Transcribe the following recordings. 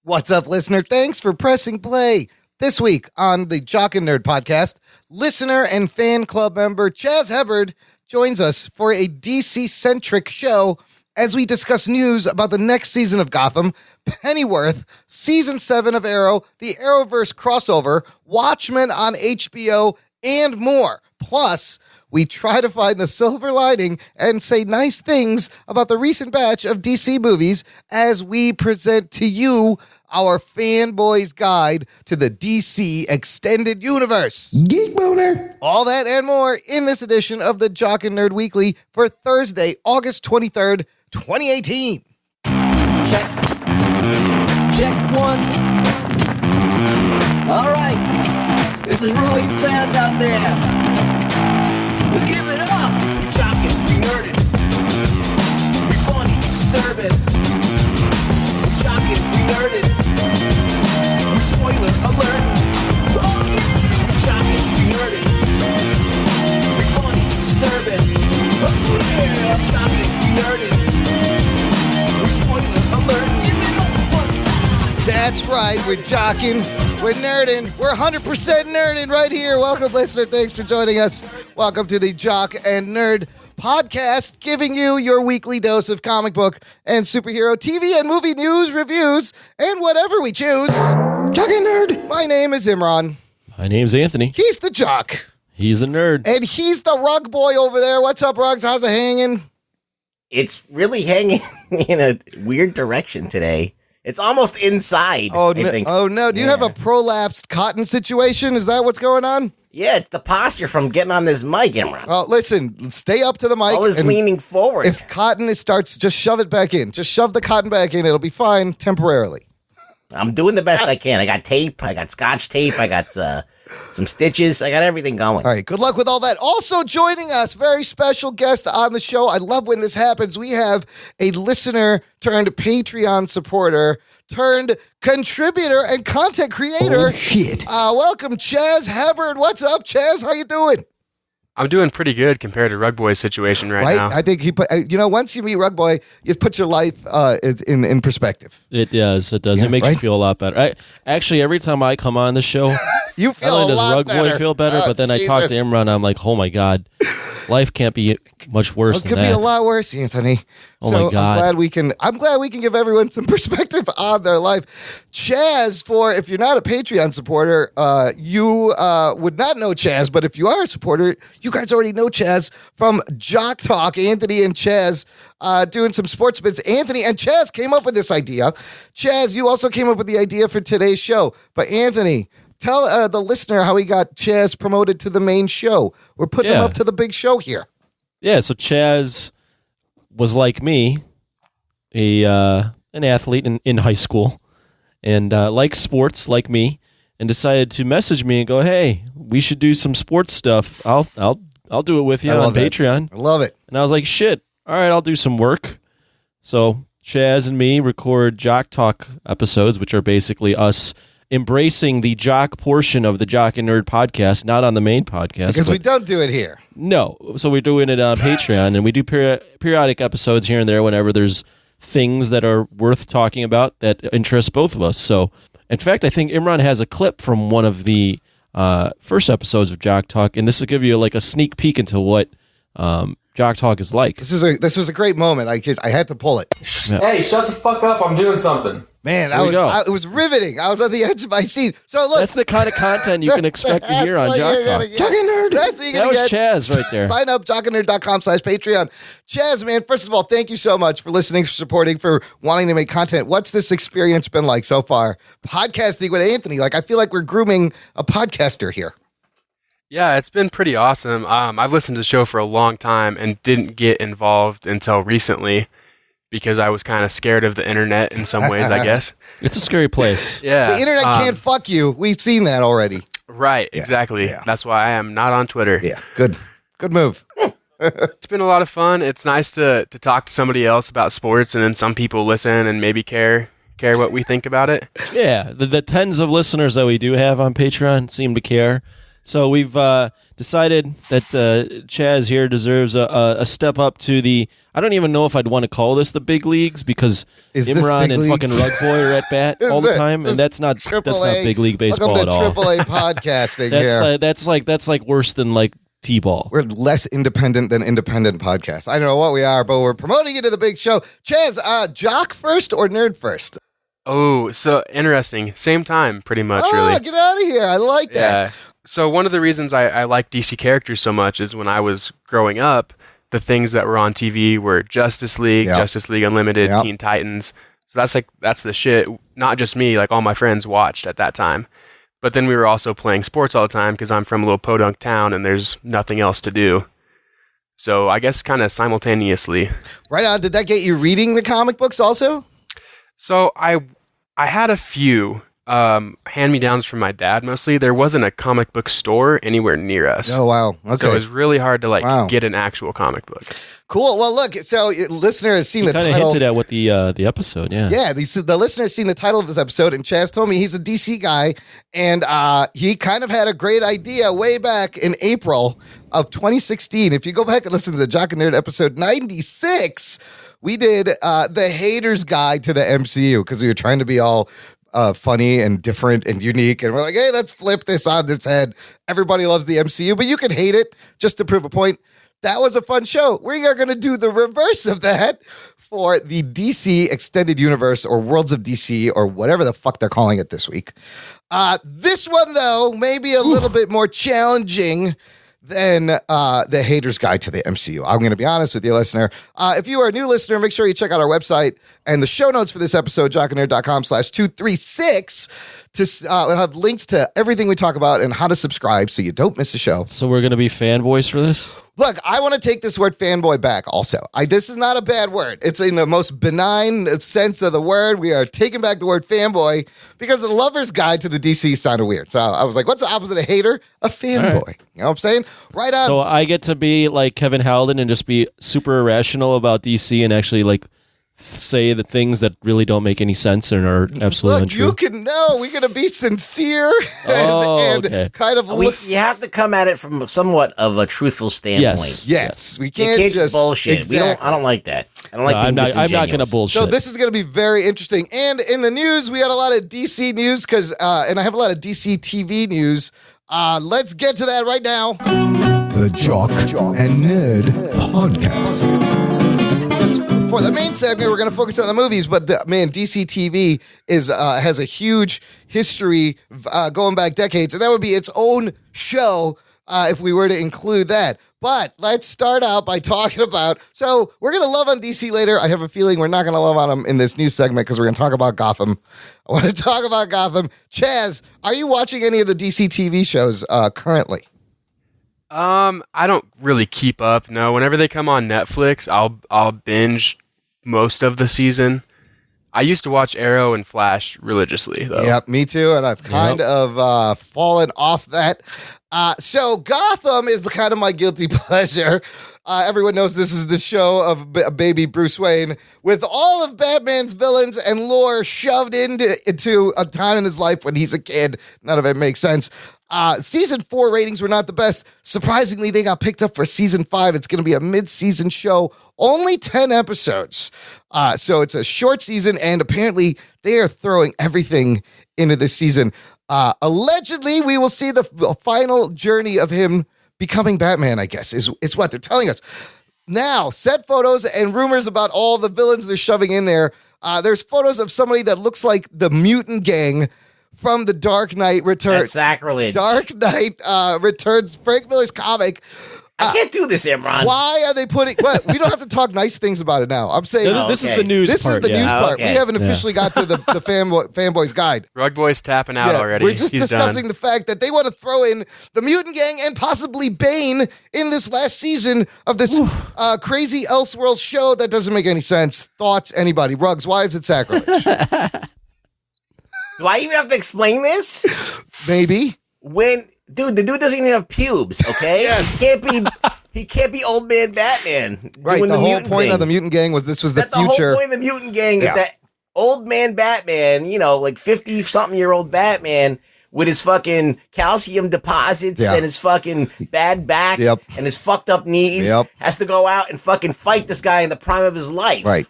What's up, listener? Thanks for pressing play. This week on the Jock and Nerd podcast, listener and fan club member Chaz Hubbard joins us for a DC-centric show as we discuss news about the next season of Gotham, Pennyworth, Season 7 of Arrow, the Arrowverse crossover, Watchmen on HBO, and more. Plus, we try to find the silver lining and say nice things about the recent batch of DC movies as we present to you our Fanboy's Guide to the DC Extended Universe. Geek boner. All that and more in this edition of the Jock and Nerd Weekly for Thursday, August 23rd, 2018. Check. Check one. All right. This is really fans out there. Let's give it up. We jockin', we nerdin'. We funny, disturbing. We jockin', we nerdin'. We spoiler alert. Oh yeah. We jockin', we nerdin'. We funny, disturbing. Oh yeah. We jockin', we nerdin'. We spoiler alert. You know what's up. That's right, we're jocking, we're nerding, we're 100% nerding right here. Welcome, listener, thanks for joining us. Welcome to the Jock and Nerd podcast, giving you your weekly dose of comic book and superhero TV and movie news, reviews, and whatever we choose. Jock and Nerd. My name is Imran. My name's Anthony. He's the Jock. He's the nerd. And he's the rug boy over there. What's up, Rugs? How's it hanging? It's really hanging in a weird direction today. It's almost inside, I think. Oh, no. Do you have a prolapsed cotton situation? Is that what's going on? Yeah, it's the posture from getting on this mic, Imran. Oh, listen, stay up to the mic. Always leaning forward. If cotton starts, just shove it back in. Just shove the cotton back in. It'll be fine temporarily. I'm doing the best I can. I got tape. I got scotch tape. I got some stitches. I got everything going. All right, good luck with all that. Also joining us, very special guest on the show. I love when this happens. We have a listener turned Patreon supporter turned contributor and content creator. Oh, shit. Welcome, Chaz Hubbard. What's up, Chaz? How you doing? I'm doing pretty good compared to Rug Boy's situation right now. I think he put, once you meet Rug Boy, you put your life in perspective. It does. It does. Yeah, it makes right? you feel a lot better. Actually, every time I come on the show, You feel not only a does lot Rug better. Boy feel better, but then I talk to Jesus. Imran, I'm like, oh my God, life can't be much worse It than could that. be a lot worse, Anthony. Oh So my God. I'm glad we can give everyone some perspective on their life. Chaz, if you're not a Patreon supporter, you would not know Chaz, but if you are a supporter, you guys already know Chaz from Jock Talk. Anthony and Chaz doing some sports bits. Anthony and Chaz came up with this idea. Chaz, you also came up with the idea for today's show. But Anthony, tell the listener how he got Chaz promoted to the main show. We're putting him up to the big show here. Yeah, so Chaz was like me, an athlete in high school, and likes sports like me, and decided to message me and go, "Hey, we should do some sports stuff. I'll do it with you I on love that. Patreon." I love it. And I was like, "Shit, all right, I'll do some work." So Chaz and me record Jock Talk episodes, which are basically us embracing the jock portion of the Jock and Nerd podcast, not on the main podcast. Because we but- don't do it here. No, so we're doing it on Patreon, and we do periodic episodes here and there whenever there's things that are worth talking about that interest both of us. So, in fact, I think Imran has a clip from one of the first episodes of Jock Talk, and this will give you like a sneak peek into what Jock Talk is like. This was a great moment. I had to pull it. Hey, shut the fuck up. I'm doing something. Man, There it was riveting. I was on the edge of my seat. So look, That's the kind of content you can expect to hear on Jock Talk. Jock and Nerd. That's what you're That gonna was get. Chaz right there. Sign up, jockandnerd.com/Patreon. Chaz, man, first of all, thank you so much for listening, for supporting, for wanting to make content. What's this experience been like so far? Podcasting with Anthony. Like, I feel like we're grooming a podcaster here. Yeah, it's been pretty awesome. I've listened to the show for a long time and didn't get involved until recently because I was kind of scared of the internet in some ways, I guess. It's a scary place. Yeah. The internet can't fuck you. We've seen that already. Right, Yeah, exactly. yeah. That's why I am not on Twitter. Yeah, good move. It's been a lot of fun. It's nice to talk to somebody else about sports, and then some people listen and maybe care what we think about it. Yeah, the tens of listeners that we do have on Patreon seem to care. So we've decided that Chaz here deserves a step up to the. I don't even know if I'd want to call this the big leagues because Imran and fucking Rug Boy are at bat all the time, and that's not big league baseball at all. Welcome to AAA podcasting here. That's like worse than like T-ball. We're less independent than independent podcasts. I don't know what we are, but we're promoting you to the big show. Chaz, jock first or nerd first? Oh, so interesting. Same time, pretty much, Oh, really. get out of here. I like that. Yeah. So one of the reasons I like DC characters so much is when I was growing up, the things that were on TV were Justice League, Justice League Unlimited, Teen Titans. So that's the shit. Not just me, like all my friends watched at that time. But then we were also playing sports all the time because I'm from a little podunk town and there's nothing else to do. So I guess kind of simultaneously. Right on. Did that get you reading the comic books also? So I had a few hand-me-downs from my dad mostly. There wasn't a comic book store anywhere near us. Oh, wow. Okay. So it was really hard to get an actual comic book. Cool. Well, look, so listener has seen the title. Kind of hinted at what the episode, yeah. Yeah, the listener has seen the title of this episode, and Chaz told me he's a DC guy, and he kind of had a great idea way back in April of 2016. If you go back and listen to the Jock and Nerd episode 96, we did the Haters Guide to the MCU because we were trying to be all funny and different and unique, and we're like, hey, let's flip this on its head. Everybody loves the MCU, but you can hate it just to prove a point. That was a fun show. We are going to do the reverse of that for the DC Extended Universe or Worlds of DC or whatever the fuck they're calling it this week. This one, though, may be a little bit more challenging than the Haters Guide to the MCU. I'm going to be honest with you, listener. If you are a new listener, make sure you check out our website and the show notes for this episode, jockandnerd.com/236. We'll have links to everything we talk about and how to subscribe so you don't miss a show. So we're going to be fanboys for this? Look, I want to take this word fanboy back also. This is not a bad word. It's in the most benign sense of the word. We are taking back the word fanboy because the lover's guide to the DC sounded weird. So I was like, what's the opposite of hater? A fanboy. Right. You know what I'm saying? Right on. So I get to be like Kevin Howland and just be super irrational about DC and actually like say the things that really don't make any sense and are absolutely untrue. You can know. We're going to be sincere and kind of. You have to come at it from somewhat of a truthful standpoint. Yes. We can't just bullshit. Exactly. I don't like that. I don't like being I'm not going to bullshit. So this is going to be very interesting. And in the news, we had a lot of DC news because, and I have a lot of DC TV news. Let's get to that right now. The Jock and Nerd Podcast. For the main segment, we're going to focus on the movies, but DC TV has a huge history going back decades, and that would be its own show if we were to include that. But let's start out by talking about, so we're going to love on DC later. I have a feeling we're not going to love on them in this new segment because we're going to talk about Gotham. I want to talk about Gotham. Chaz, are you watching any of the DC TV shows currently? I don't really keep up. No, whenever they come on Netflix, I'll binge most of the season. I used to watch Arrow and Flash religiously, though. Yep, me too, and I've kind of fallen off that. So Gotham is the kind of my guilty pleasure. Everyone knows this is the show of baby Bruce Wayne with all of Batman's villains and lore shoved into a time in his life when he's a kid. None of it makes sense. Season 4 ratings were not the best. Surprisingly, they got picked up for season 5. It's going to be a mid-season show, only 10 episodes. So it's a short season, and apparently they are throwing everything into this season. Allegedly, we will see the final journey of him becoming Batman, I guess, is what they're telling us. Now, set photos and rumors about all the villains they're shoving in there. There's photos of somebody that looks like the mutant gang from the Dark Knight Returns. That's sacrilege. Dark Knight Returns, Frank Miller's comic. I can't do this, Imran. Why are they putting... What? We don't have to talk nice things about it now. I'm saying... This is the news part. This is the news part. We haven't officially got to the Fanboy's Guide. Rug Boy's tapping out already. We're just discussing the fact that they want to throw in the Mutant Gang and possibly Bane in this last season of this crazy Elseworlds show that doesn't make any sense. Thoughts, anybody? Rugs, why is it sacrilege? Do I even have to explain this? Maybe. Dude, the dude doesn't even have pubes, okay? Yes. He can't be old man Batman. Right, doing the whole point thing. of the Mutant Gang was this was the That's future. The whole point of the Mutant Gang is that old man Batman, like 50-something-year-old Batman, with his fucking calcium deposits and his fucking bad back and his fucked up knees has to go out and fucking fight this guy in the prime of his life. Right.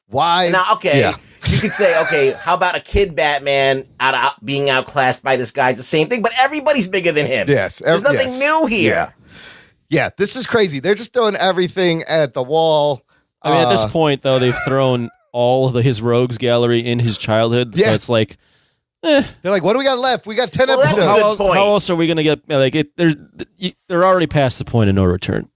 Why? Now, you could say, okay, how about a kid Batman being outclassed by this guy? It's the same thing, but everybody's bigger than him. Yes. There's nothing new here. Yeah, this is crazy. They're just throwing everything at the wall. I mean, at this point, though, they've thrown all of his rogues gallery in his childhood. So it's like, They're like, what do we got left? We got 10 Well, that's episodes. a good point. how else are we going to get, like, they're already past the point of no return.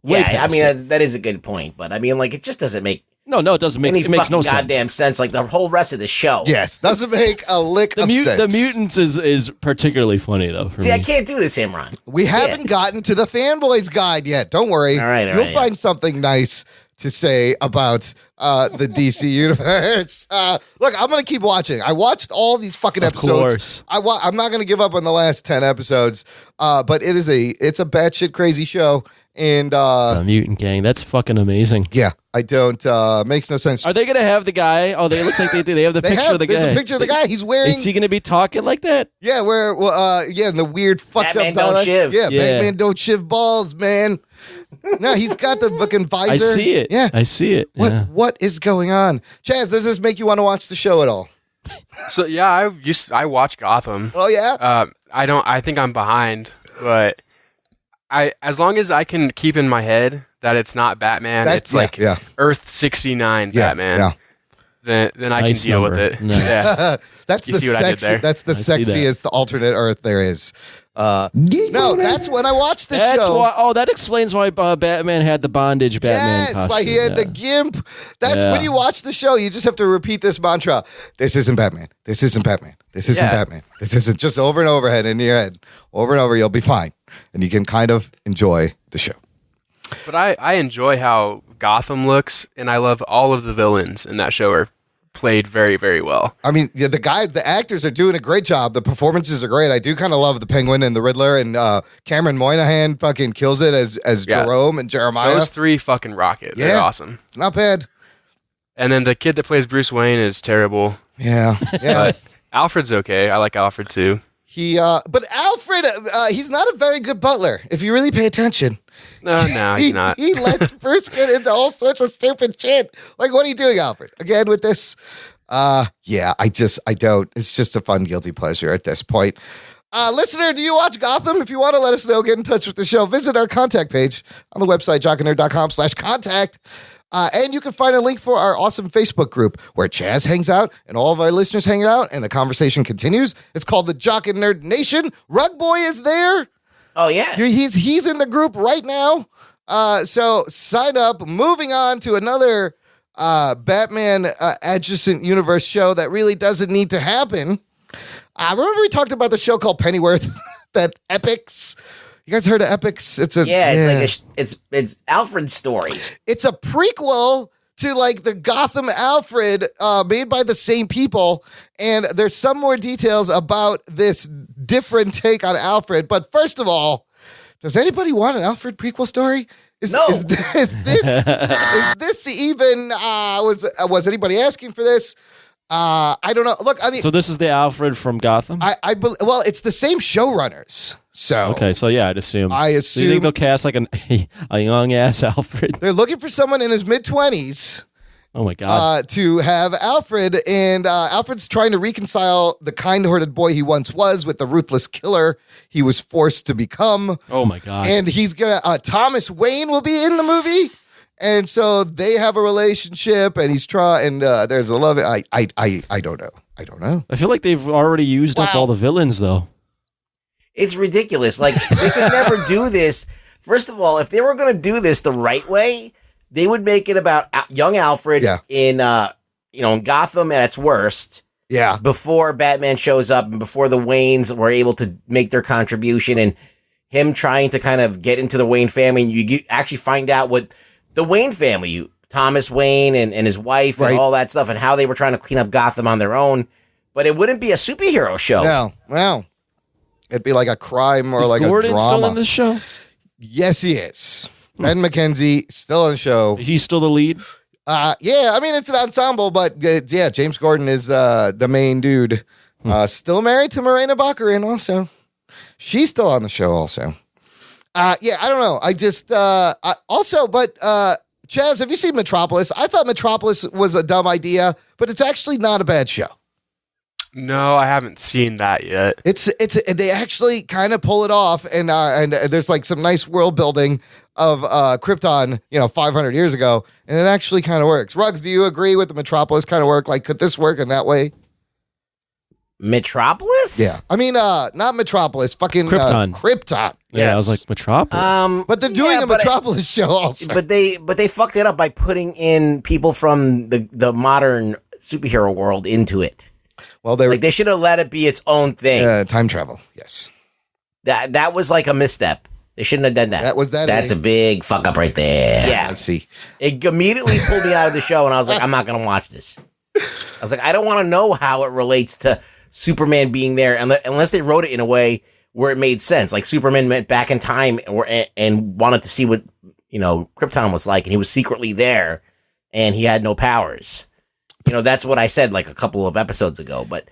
Way Yeah, I past mean, it. that is a good point, but I mean, like, it just doesn't make No, it doesn't make, any it makes no fucking goddamn sense. Like, the whole rest of the show. Yes, doesn't make a lick of sense. The mutants is particularly funny, though, for See, me. I can't do this, Imran. We haven't gotten to the Fanboys guide yet. Don't worry. All right, You'll find something nice to say about the DC universe. Look, I'm going to keep watching. I watched all these fucking episodes. I'm not going to give up on the last 10 episodes, but it's a batshit crazy show. And the Mutant Gang, that's fucking amazing. Yeah, I don't makes no sense. Are they gonna have the guy? Oh, they looks like they do. They have the picture of the guy. There's a picture of the guy. He's wearing. Is he gonna be talking like that? Yeah, in the weird fucked Batman up don't dialect. shiv. Yeah, Batman don't shiv balls, man. No, he's got the fucking visor. I see it. Yeah, I see it. What is going on? Chaz, does this make you want to watch the show at all? So yeah, I watch Gotham. Oh yeah. I think I'm behind, but as long as I can keep in my head that it's not Batman, it's like Earth 69 Batman. Yeah. Then I can deal with it. Nice. Yeah. That's You the see what I did sexy. there? That's the I see that. sexiest alternate Earth there is. No, that's when I watched the show. That explains why Batman had the bondage Batman Yes, why he had the gimp. That's when you watch the show. You just have to repeat this mantra. This isn't Batman. This isn't Batman. This isn't Batman. This isn't, just over and over head in your head. Over and over, you'll be fine. And you can kind of enjoy the show. But I enjoy how Gotham looks, and I love all of the villains in that show are played very, very well. I mean, the actors are doing a great job. The performances are great. I do kind of love the Penguin and the Riddler, and Cameron Moynihan fucking kills it as Jerome and Jeremiah. Those three fucking rock it. They're awesome. Not bad. And then the kid that plays Bruce Wayne is terrible. Yeah. But Alfred's okay. I like Alfred too. But Alfred, he's not a very good butler. If you really pay attention. No, he's not. He lets Bruce get into all sorts of stupid shit. Like, what are you doing, Alfred? Again with this? I don't. It's just a fun guilty pleasure at this point. Listener, do you watch Gotham? If you want to let us know, get in touch with the show. Visit our contact page on the website, jockandnerd.com/contact. And you can find a link for our awesome Facebook group where Chaz hangs out and all of our listeners hang out and the conversation continues. It's called the Jock and Nerd Nation. Rug Boy is there. Oh, yeah. He's in the group right now. So sign up. Moving on to another Batman adjacent universe show that really doesn't need to happen. Remember we talked about the show called Pennyworth, that Epics? You guys heard of Epics? It's Alfred's story. It's a prequel to like the Gotham Alfred made by the same people. And there's some more details about this different take on Alfred. But first of all, does anybody want an Alfred prequel story? No. Is this even, was anybody asking for this? I don't know. Look, I mean, so this is the Alfred from Gotham? Well, it's the same showrunners. So okay, so yeah, I'd assume. So you think they'll cast like a young ass Alfred? They're looking for someone in his mid-20s. Oh my god! To have Alfred, and Alfred's trying to reconcile the kind-hearted boy he once was with the ruthless killer he was forced to become. Oh my god! And he's gonna Thomas Wayne will be in the movie. And so they have a relationship, and he's trying. And there's a love. I don't know. I don't know. I feel like they've already used up all the villains, though. It's ridiculous. Like, they could never do this. First of all, if they were going to do this the right way, they would make it about young Alfred in Gotham at its worst. Yeah. Before Batman shows up and before the Waynes were able to make their contribution, and him trying to kind of get into the Wayne family, and you actually find out what the Wayne family, Thomas Wayne and his wife and all that stuff, and how they were trying to clean up Gotham on their own. But it wouldn't be a superhero show. No, well, it'd be like a crime or like Gordon a drama. still in this show? Yes, he is. Ben McKenzie still on the show. He's still the lead? Yeah, I mean, it's an ensemble, but James Gordon is the main dude. Still married to Morena Baccarin also. She's still on the show also. Yeah, I don't know. I just Chaz, have you seen Metropolis? I thought Metropolis was a dumb idea, but it's actually not a bad show. No, I haven't seen that yet. They actually kind of pull it off, and there's like some nice world building of Krypton, 500 years ago, and it actually kind of works. Ruggs, do you agree with the Metropolis kind of work? Like, could this work in that way? Metropolis? Yeah, I mean, not Metropolis, fucking Krypton. Krypton. Yeah, I was like, Metropolis. But they're doing a Metropolis show also. But they fucked it up by putting in people from the modern superhero world into it. Well, they should have let it be its own thing. Time travel, yes. That was like a misstep. They shouldn't have done that. That's a big fuck up right there. Yeah, I see. It immediately pulled me out of the show, and I was like, I'm not gonna watch this. I was like, I don't want to know how it relates to Superman being there, unless they wrote it in a way where it made sense. Like Superman went back in time and wanted to see what Krypton was like, and he was secretly there, and he had no powers. That's what I said like a couple of episodes ago. But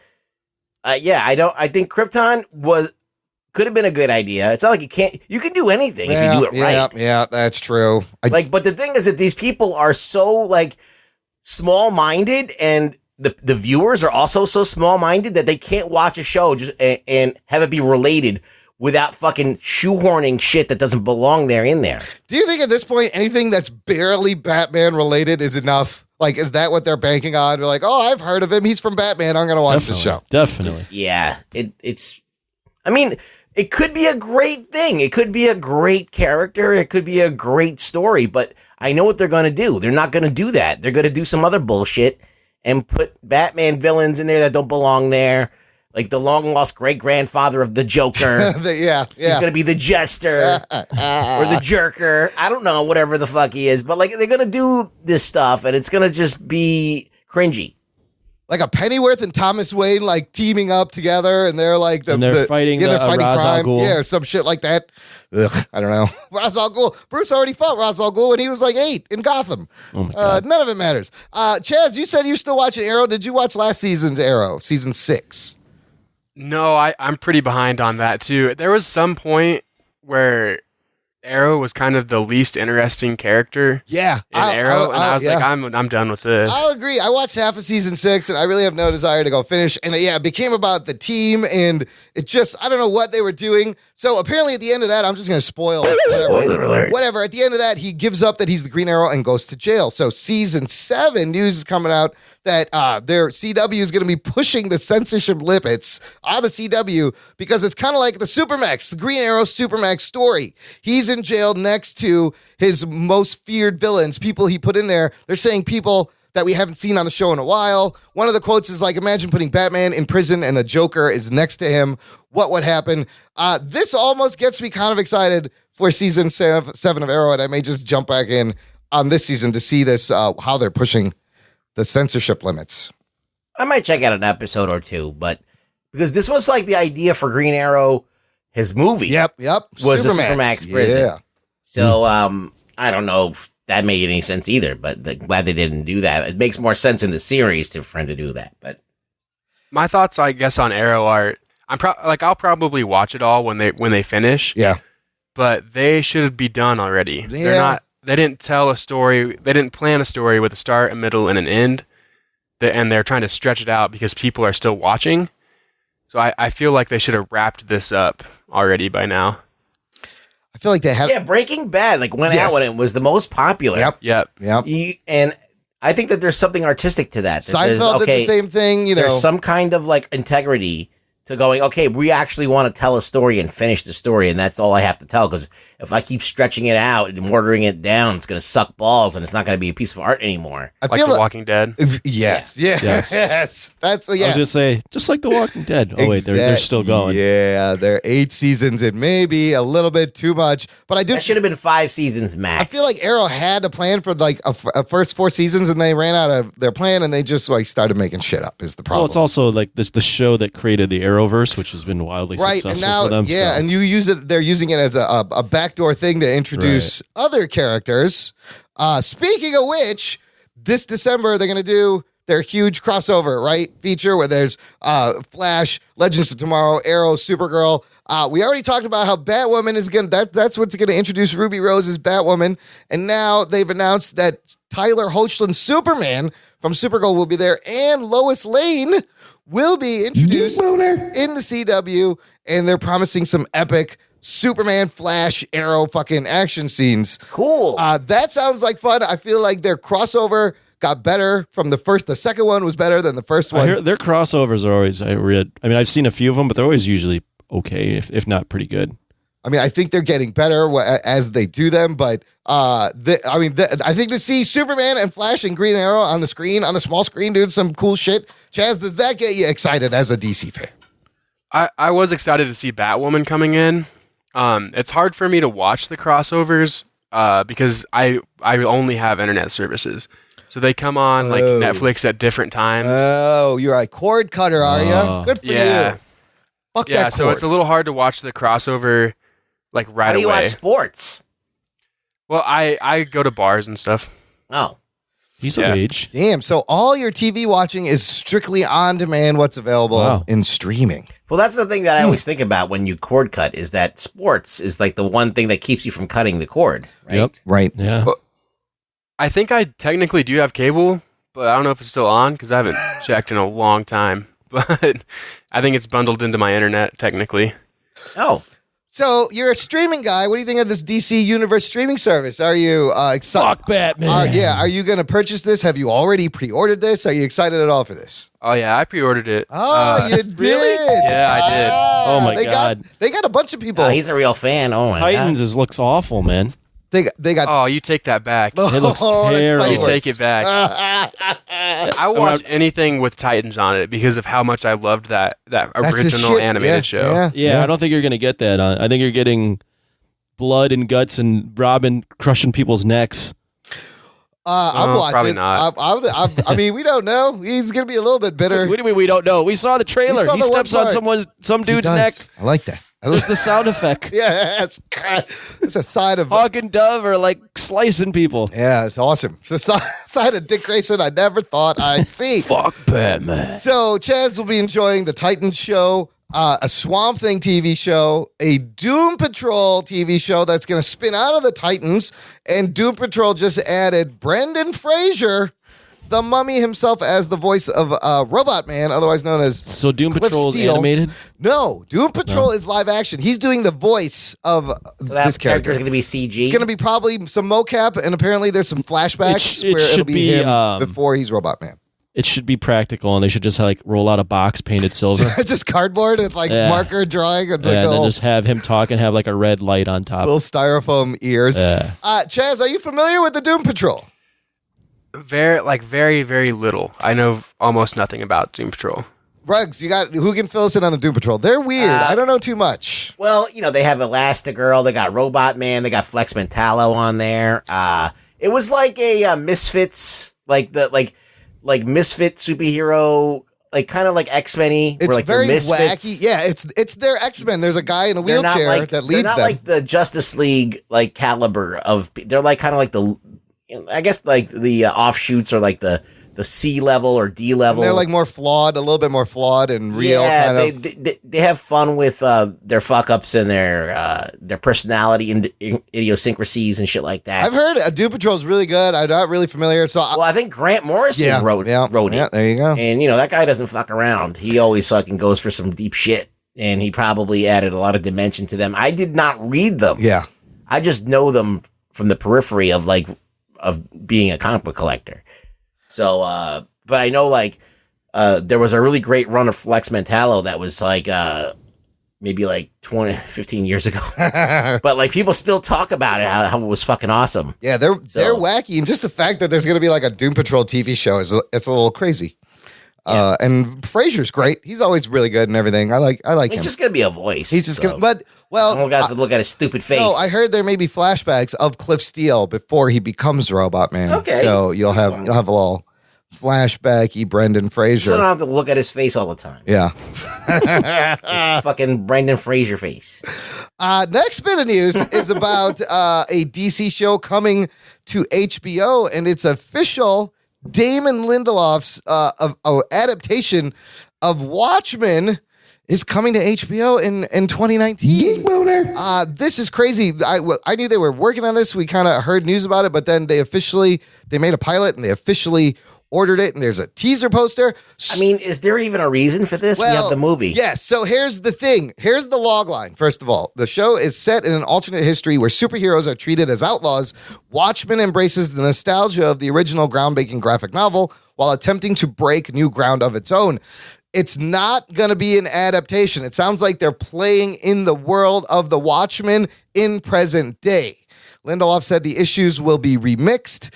I think Krypton could have been a good idea. It's not like you can do anything if you do it right. Yeah, that's true. But the thing is that these people are so like small-minded, and the viewers are also so small-minded that they can't watch a show and have it be related without fucking shoehorning shit that doesn't belong there in there. Do you think at this point anything that's barely Batman related is enough? Like, is that what they're banking on? They're like, oh, I've heard of him. He's from Batman. I'm going to watch the show. Definitely. Yeah. I mean, it could be a great thing. It could be a great character. It could be a great story, but I know what they're going to do. They're not going to do that. They're going to do some other bullshit and put Batman villains in there that don't belong there. Like the long-lost great-grandfather of the Joker. Yeah. He's going to be the Jester or the Jerker. I don't know, whatever the fuck he is. But, like, they're going to do this stuff, and it's going to just be cringy. Like a Pennyworth and Thomas Wayne, like, teaming up together, and they're, like... they're fighting Ra's al Ghul. Yeah, some shit like that. Ugh, I don't know. Ra's al Ghul. Bruce already fought Ra's al Ghul when he was, like, 8 in Gotham. Oh, my God. None of it matters. Chaz, you said you're still watching Arrow. Did you watch last season's Arrow, season 6? No, I'm pretty behind on that too. There was some point where Arrow was kind of the least interesting character. Yeah, in Arrow, and I was like, I'm done with this. I'll agree. I watched half of season 6, and I really have no desire to go finish. And it became about the team, and it just I don't know what they were doing. So apparently, at the end of that, I'm just going to spoil. Spoiler alert. Whatever. At the end of that, he gives up that he's the Green Arrow and goes to jail. So season 7 news is coming out that their CW is going to be pushing the censorship limits on the CW because it's kind of like the Supermax, the Green Arrow Supermax story. He's in jail next to his most feared villains, people he put in there. They're saying people that we haven't seen on the show in a while. One of the quotes is like, imagine putting Batman in prison and the Joker is next to him. What would happen? This almost gets me kind of excited for season 7 of Arrow, and I may just jump back in on this season to see this, how they're pushing the censorship limits. I might check out an episode or two, but because this was like the idea for Green Arrow, his movie. Yep. Was Supermax prison. Yeah. So, I don't know if that made any sense either, but glad they didn't do that. It makes more sense in the series for him to do that. But my thoughts, I guess, on Arrow are I'll probably watch it all when they finish. Yeah. But they should be done already. Yeah. They didn't tell a story. They didn't plan a story with a start, a middle, and an end. And they're trying to stretch it out because people are still watching. So I feel like they should have wrapped this up already by now. I feel like they have. Yeah, Breaking Bad went out when it was the most popular. Yep. And I think that there's something artistic to that. Seinfeld did the same thing. There's some kind of like integrity to going, okay, we actually want to tell a story and finish the story, and that's all I have to tell, because if I keep stretching it out and watering it down, it's going to suck balls, and it's not going to be a piece of art anymore. I like The Walking Dead? Yes. That's, I was going to say, just like The Walking Dead. Oh, wait, they're still going. Yeah, they're 8 seasons. It may be a little bit too much, but I do. That should have been 5 seasons max. I feel like Arrow had a plan for like a first 4 seasons, and they ran out of their plan, and they just like started making shit up is the problem. Well, it's also like the show that created the Arrowverse, which has been wildly successful and now, for them. Yeah, and you use it. They're using it as a backdoor thing to introduce other characters. Speaking of which, this December they're going to do their huge crossover, right? Feature where there's Flash, Legends of Tomorrow, Arrow, Supergirl. We already talked about how Batwoman is that's what's gonna introduce Ruby Rose as Batwoman, and now they've announced that Tyler Hoechlin Superman from Supergirl will be there, and Lois Lane will be introduced in the CW, and they're promising some epic Superman, Flash, Arrow fucking action scenes. Cool. That sounds like fun. I feel like their crossover got better from the first. The second one was better than the first one. I hear their crossovers are always, I've seen a few of them, but they're always usually okay, if not pretty good. I mean, I think they're getting better as they do them, but I think to see Superman and Flash and Green Arrow on the screen, on the small screen, doing some cool shit. Chaz, does that get you excited as a DC fan? I was excited to see Batwoman coming in. It's hard for me to watch the crossovers because I only have internet services. So they come on like Netflix at different times. Oh, you're a cord cutter, are you? Good for you. Fuck that cord. So it's a little hard to watch the crossover like right away. How do you watch sports? Well, I go to bars and stuff. Oh. He's of age. Damn, so all your TV watching is strictly on demand, what's available in streaming. Well, that's the thing that I always think about when you cord cut is that sports is like the one thing that keeps you from cutting the cord, right? Yep. Right. Yeah. Well, I think I technically do have cable, but I don't know if it's still on because I haven't checked in a long time. But I think it's bundled into my internet technically. Oh. So you're a streaming guy. What do you think of this DC Universe streaming service? Are you excited? Fuck Batman. Are you going to purchase this? Have you already pre-ordered this? Are you excited at all for this? Oh yeah, I pre-ordered it. Oh, you did? Really? Yeah, I did. Oh my God. They got a bunch of people. Oh, he's a real fan. Oh my Titans looks awful, man. They got. Oh, you take that back. It looks that's terrible. funny You take it back. I watch anything with Titans on it because of how much I loved that original animated show. Yeah, I don't think you're going to get that on. I think you're getting blood and guts and Robin crushing people's necks. I'm watching. Probably not. I mean, we don't know. He's going to be a little bit bitter. What do you mean we don't know? We saw the trailer. We saw He the steps one on part. some dude's neck. I like that. It's the sound effect. Yeah, it's a side of Hawk and Dove are like slicing people. Yeah, it's awesome. It's a side of Dick Grayson I never thought I'd see. Fuck Batman. So Chaz will be enjoying the Titans show, a Swamp Thing TV show, a Doom Patrol TV show that's going to spin out of the Titans, and Doom Patrol just added Brendan Fraser, the Mummy himself, as the voice of Robot Man, otherwise known as So Doom Cliff Patrol is Steele. animated? No, Doom Patrol is live action. He's doing the voice of So that this character. character's going to be CG. It's going to be probably some mocap, and apparently there's some flashbacks It where it'll should be be, him before he's Robot Man. It should be practical, and they should just like roll out a box painted silver. Just cardboard with like Yeah. marker drawing and like and then little, just have him talk and have like a red light on top. little styrofoam ears. Yeah. Chaz, are you familiar with the Doom Patrol? Very, very little. I know almost nothing about Doom Patrol. Ruggs, who can fill us in on the Doom Patrol? They're weird. I don't know too much. Well, they have Elastigirl, they got Robot Man, they got Flex Mentallo on there. It was like a Misfits, like Misfit superhero, like kind of like X-Men-y. It's like very Misfits. wacky. Yeah, it's their X-Men. There's a guy in a They're not wheelchair like- that leads They're not them. like the Justice League like caliber of. They're like kind of like I guess like the offshoots or like the C level or D level. And they're like more flawed, a little bit more flawed and real. Yeah, kind of. they have fun with their fuck ups and their personality and idiosyncrasies and shit like that. I've heard Doom Patrol is really good. I'm not really familiar, so Well, I think Grant Morrison wrote yeah, it. there you go. And that guy doesn't fuck around. He always fucking goes for some deep shit. And he probably added a lot of dimension to them. I did not read them. Yeah, I just know them from the periphery of being a comic book collector. So, but I know there was a really great run of Flex Mentallo that was maybe 15 years ago. But people still talk about it, how it was fucking awesome. yeah, they're wacky, and just the fact that there's going to be a Doom Patrol TV show it's a little crazy. Yeah. And Frasier's great. He's always really good and everything. I like He's him. just gonna be a voice. He's just so gonna, but well, I don't have to look at his stupid face. no, I heard there may be flashbacks of Cliff Steele before he becomes Robot Man. Okay. So you'll have a little flashbacky Brendan Fraser. So I don't have to look at his face all the time. Yeah. His fucking Brendan Fraser face. Next bit of news is about a DC show coming to HBO, and it's official. Damon Lindelof's adaptation of Watchmen is coming to HBO in 2019. This is crazy. I knew they were working on this. We kind of heard news about it, but then they made a pilot and they officially ordered it, and there's a teaser poster. I mean, is there even a reason for this? We have the movie. Yes. So here's the thing. Here's the log line. First of all, the show is set in an alternate history where superheroes are treated as outlaws. Watchmen embraces the nostalgia of the original groundbreaking graphic novel while attempting to break new ground of its own. It's not going to be an adaptation. It sounds like they're playing in the world of the Watchmen in present day. Lindelof said the issues will be remixed.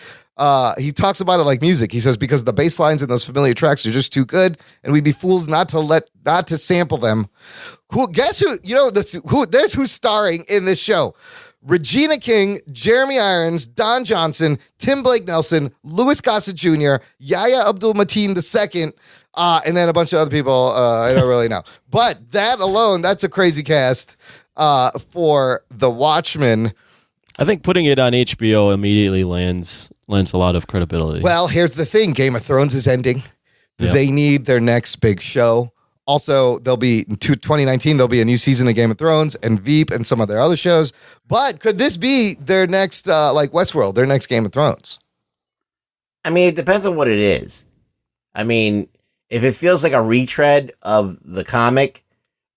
He talks about it like music. He says, because the bass lines in those familiar tracks are just too good, and we'd be fools not to sample them. Guess who? There's who's starring in this show. Regina King, Jeremy Irons, Don Johnson, Tim Blake Nelson, Louis Gossett Jr., Yahya Abdul-Mateen II, and then a bunch of other people I don't really know. But that alone, that's a crazy cast for The Watchmen. I think putting it on HBO immediately lends a lot of credibility. Well, here's the thing. Game of Thrones is ending. Yep. They need their next big show. Also, there'll be in 2019, there'll be a new season of Game of Thrones and Veep and some of their other shows. But could this be their next, like Westworld, their next Game of Thrones? I mean, it depends on what it is. I mean, if it feels like a retread of the comic,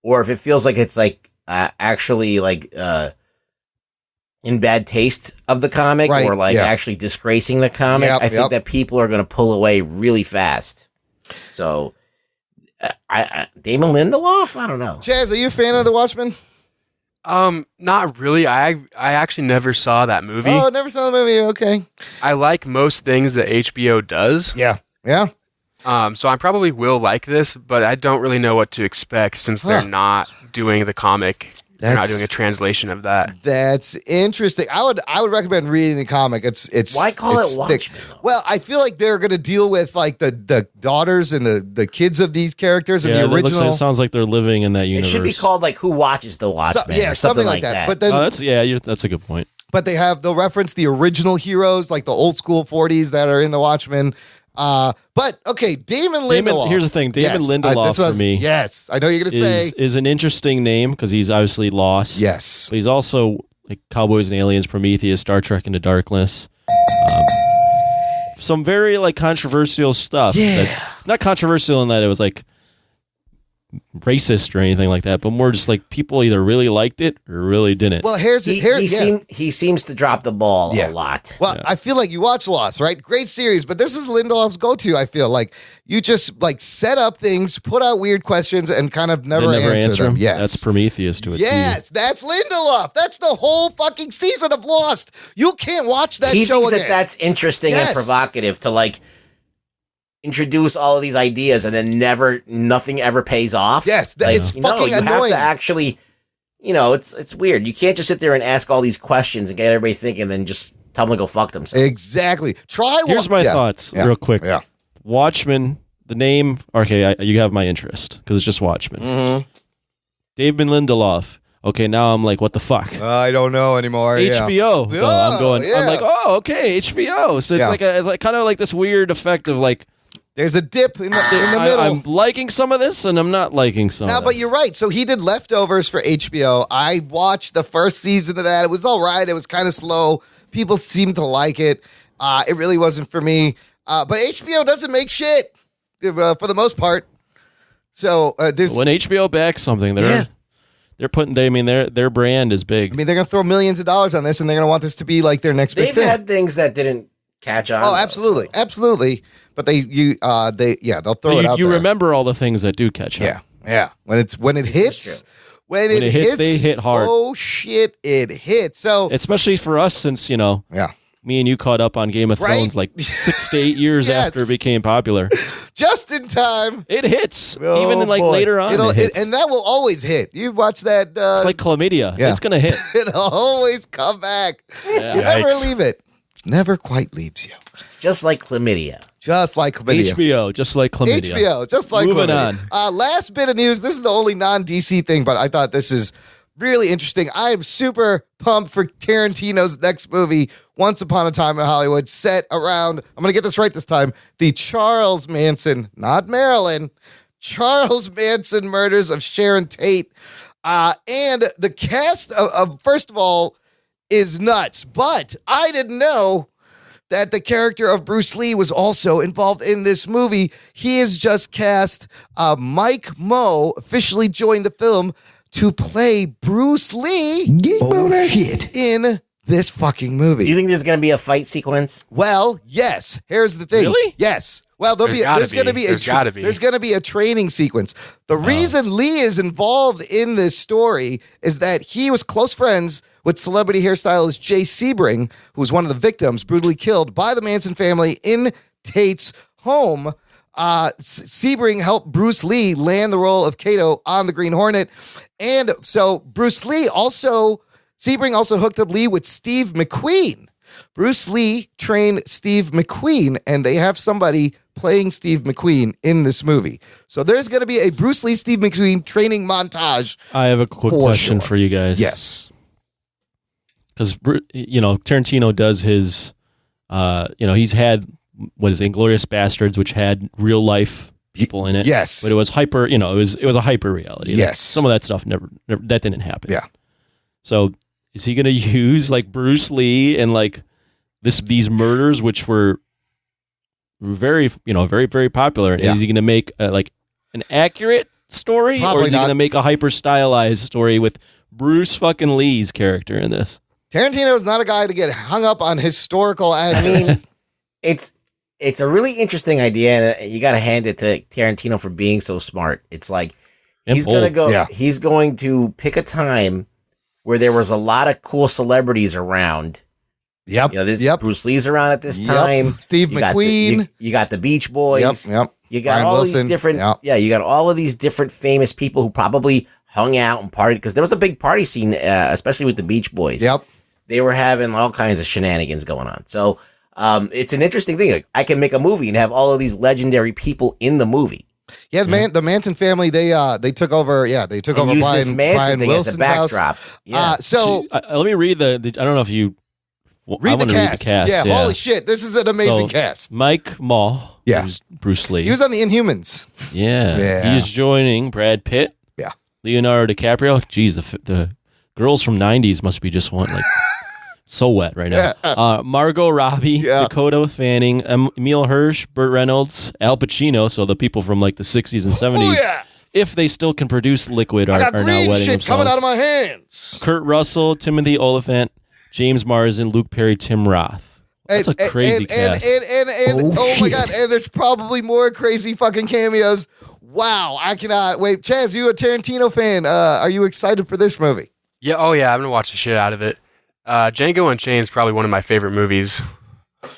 or if it feels like it's like actually like in bad taste of the comic, right, or like actually disgracing the comic, I think that people are going to pull away really fast. So, Damon Lindelof? I don't know. Chaz, are you a fan of The Watchmen? Not really. I actually never saw that movie. Oh, never saw the movie. Okay. I like most things that HBO does. Yeah. So I probably will like this, but I don't really know what to expect since they're not doing the comic. They're not doing a translation of that. That's interesting. I would recommend reading the comic. It's why call it Watchmen? Well, I feel like they're going to deal with like the daughters and the kids of these characters in the original. It sounds like they're living in that universe. It should be called like Who Watches the Watchmen? Or something like that. But then, that's a good point. But they'll reference the original heroes, like the old school 40s that are in the Watchmen. But okay, Damon Lindelof. Here's the thing, Damon Lindelof for me. Yes, I know you're gonna say is an interesting name because he's obviously Lost. Yes, but he's also like Cowboys and Aliens, Prometheus, Star Trek Into Darkness. Some very like controversial stuff. Yeah, not controversial in that it was like racist or anything like that, but more just like people either really liked it or really didn't. Well, he seems to drop the ball a lot. Well, I feel like you watch Lost, right? Great series, but this is Lindelof's go-to. I feel like you just like set up things, put out weird questions, and kind of never answer them. Yes, that's Prometheus to it. Yes, that's Lindelof. That's the whole fucking season of Lost. You can't watch that he show thinks again. That's interesting and provocative to like introduce all of these ideas and then nothing ever pays off. Yes, it's fucking annoying. You have to actually, it's weird. You can't just sit there and ask all these questions and get everybody thinking, and then just tell them to go fuck themselves. Exactly. Here's my thoughts real quick. Yeah. Watchmen, the name, okay, you have my interest because it's just Watchmen. Mm-hmm. Damon Lindelof. Okay, now I'm like, what the fuck? I don't know anymore. HBO. Yeah. I'm like, oh, okay, HBO. So it's like kind of like this weird effect of like, there's a dip in the middle. I'm liking some of this, and I'm not liking some of it. But you're right. So he did Leftovers for HBO. I watched the first season of that. It was all right. It was kind of slow. People seemed to like it. It really wasn't for me. But HBO doesn't make shit for the most part. So there's when HBO backs something, they're putting. Their brand is big. I mean, they're gonna throw millions of dollars on this, and they're gonna want this to be like their next big thing. They've had things that didn't catch on. Oh, absolutely, absolutely. But they'll throw it out. You there. remember all the things that do catch on. Yeah. When it hits, they hit hard. Oh shit, it hits. So especially for us, since me and you caught up on Game of Thrones like 6 to 8 years after it became popular. Just in time. It hits. Even later on. It hits. And that will always hit. You watch that. It's like chlamydia. Yeah. It's going to hit. It'll always come back. Yeah. You never leave it. Never quite leaves you. It's just like chlamydia. Just like chlamydia. HBO, just like chlamydia. HBO, just like Moving chlamydia. On. Last bit of news. This is the only non-DC thing, but I thought this is really interesting. I am super pumped for Tarantino's next movie, Once Upon a Time in Hollywood, set around, I'm going to get this right this time, the Charles Manson, not Marilyn, Charles Manson murders of Sharon Tate. And the cast of first of all, is nuts. But I didn't know that the character of Bruce Lee was also involved in this movie. He has just cast Mike Moe, officially joined the film to play Bruce Lee in this fucking movie. Do you think there's going to be a fight sequence? Well, yes. Here's the thing. Really? Yes. Well, there's going to be a training sequence. The reason Lee is involved in this story is that he was close friends with celebrity hairstylist Jay Sebring, who was one of the victims brutally killed by the Manson family in Tate's home. Sebring helped Bruce Lee land the role of Kato on the Green Hornet. And so Sebring also hooked up Lee with Steve McQueen. Bruce Lee trained Steve McQueen, and they have somebody playing Steve McQueen in this movie. So there's going to be a Bruce Lee, Steve McQueen training montage. I have a quick question for you guys. Yes. Because, Tarantino does his, he's had, Inglourious Bastards, which had real life people in it. Yes. But it was hyper, it was a hyper reality. Yes. Some of that stuff never that didn't happen. Yeah. So is he going to use like Bruce Lee and like these murders, which were very, very, very popular? Yeah. Is he going to make an accurate story? Probably or is he going to make a hyper stylized story with Bruce fucking Lee's character in this? Tarantino is not a guy to get hung up on historical address. I mean, it's a really interesting idea, and you got to hand it to Tarantino for being so smart. It's like he's going to go. Yeah. He's going to pick a time where there was a lot of cool celebrities around. Yep. Bruce Lee's around at this time. Steve McQueen. You got the Beach Boys. Yep. You got Brian all Wilson. these different. Yep. You got all of these different famous people who probably hung out and partied because there was a big party scene, especially with the Beach Boys. Yep. They were having all kinds of shenanigans going on. So it's an interesting thing. Like, I can make a movie and have all of these legendary people in the movie. Yeah, the Manson family, they took over. Yeah, they took over use Brian, this Manson Brian thing Wilson's as a backdrop. house. Yeah. So let me read the I don't know if you read the cast. Yeah, holy shit, this is an amazing cast. Mike Moe, Yeah. who's Bruce Lee. He was on the Inhumans. Yeah. He's joining Brad Pitt. Yeah. Leonardo DiCaprio. Jeez, the girls from '90s must be just like so wet right now. Margot Robbie, Dakota Fanning, Emile Hirsch, Burt Reynolds, Al Pacino. So the people from like the '60s and '70s. Oh, yeah. If they still can produce liquid, are now wetting shit themselves. coming out of my hands. Kurt Russell, Timothy Olyphant, James Marsden, Luke Perry, Tim Roth. That's a crazy cast. And oh my God, and there's probably more crazy fucking cameos. Wow, I cannot wait. Chaz, you a Tarantino fan? Are you excited for this movie? Yeah, I'm gonna watch the shit out of it. Django Unchained is probably one of my favorite movies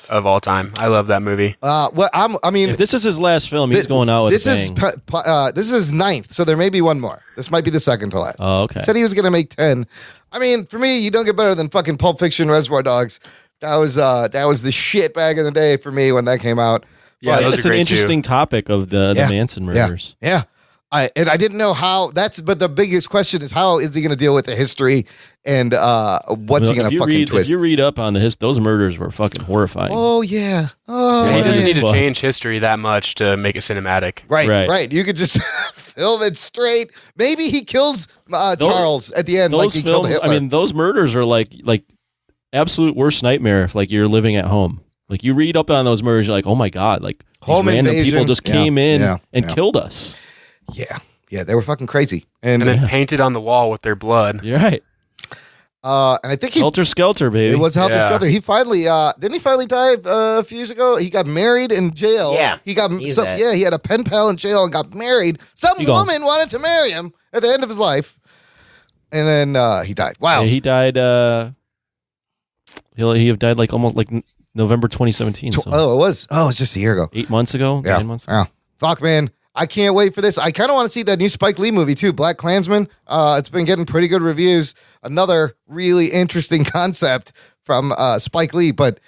of all time. I love that movie. If this is his last film, he's going out with a bang. This is his 9th, so there may be one more. This might be the second to last. Oh, okay. He said he was going to make 10. I mean, for me, you don't get better than fucking Pulp Fiction, Reservoir Dogs. That was the shit back in the day for me when that came out. Yeah, But it's an interesting topic of the Manson murders. Yeah. I didn't know how but the biggest question is how is he going to deal with the history and what's he going to fucking twist? If you read up on those murders were fucking horrifying. Oh yeah. Oh, he doesn't yeah. need to change history that much to make it cinematic. Right. You could just film it straight. Maybe he kills Charles at the end like he killed Hitler. I mean, those murders are like absolute worst nightmare if like you're living at home. Like you read up on those murders, you're like, oh my God, like these Home random invasion. people just came in and Yeah. killed us. Yeah, they were fucking crazy. And then painted on the wall with their blood. You're right. and I think Helter Skelter, baby. it was Helter Skelter. He finally didn't he finally die a few years ago? He got married in jail. Yeah, he got he's dead. he had a pen pal in jail and got married. Some woman wanted to marry him at the end of his life, and then he died. Wow, Yeah, he died. He died like almost like November 2017. So it's just a year ago. 8 months ago. 9 months ago. Yeah. Fuck, man. I can't wait for this. I kind of want to see that new Spike Lee movie too, Black Klansman. It's been getting pretty good reviews. Another really interesting concept from Spike Lee, but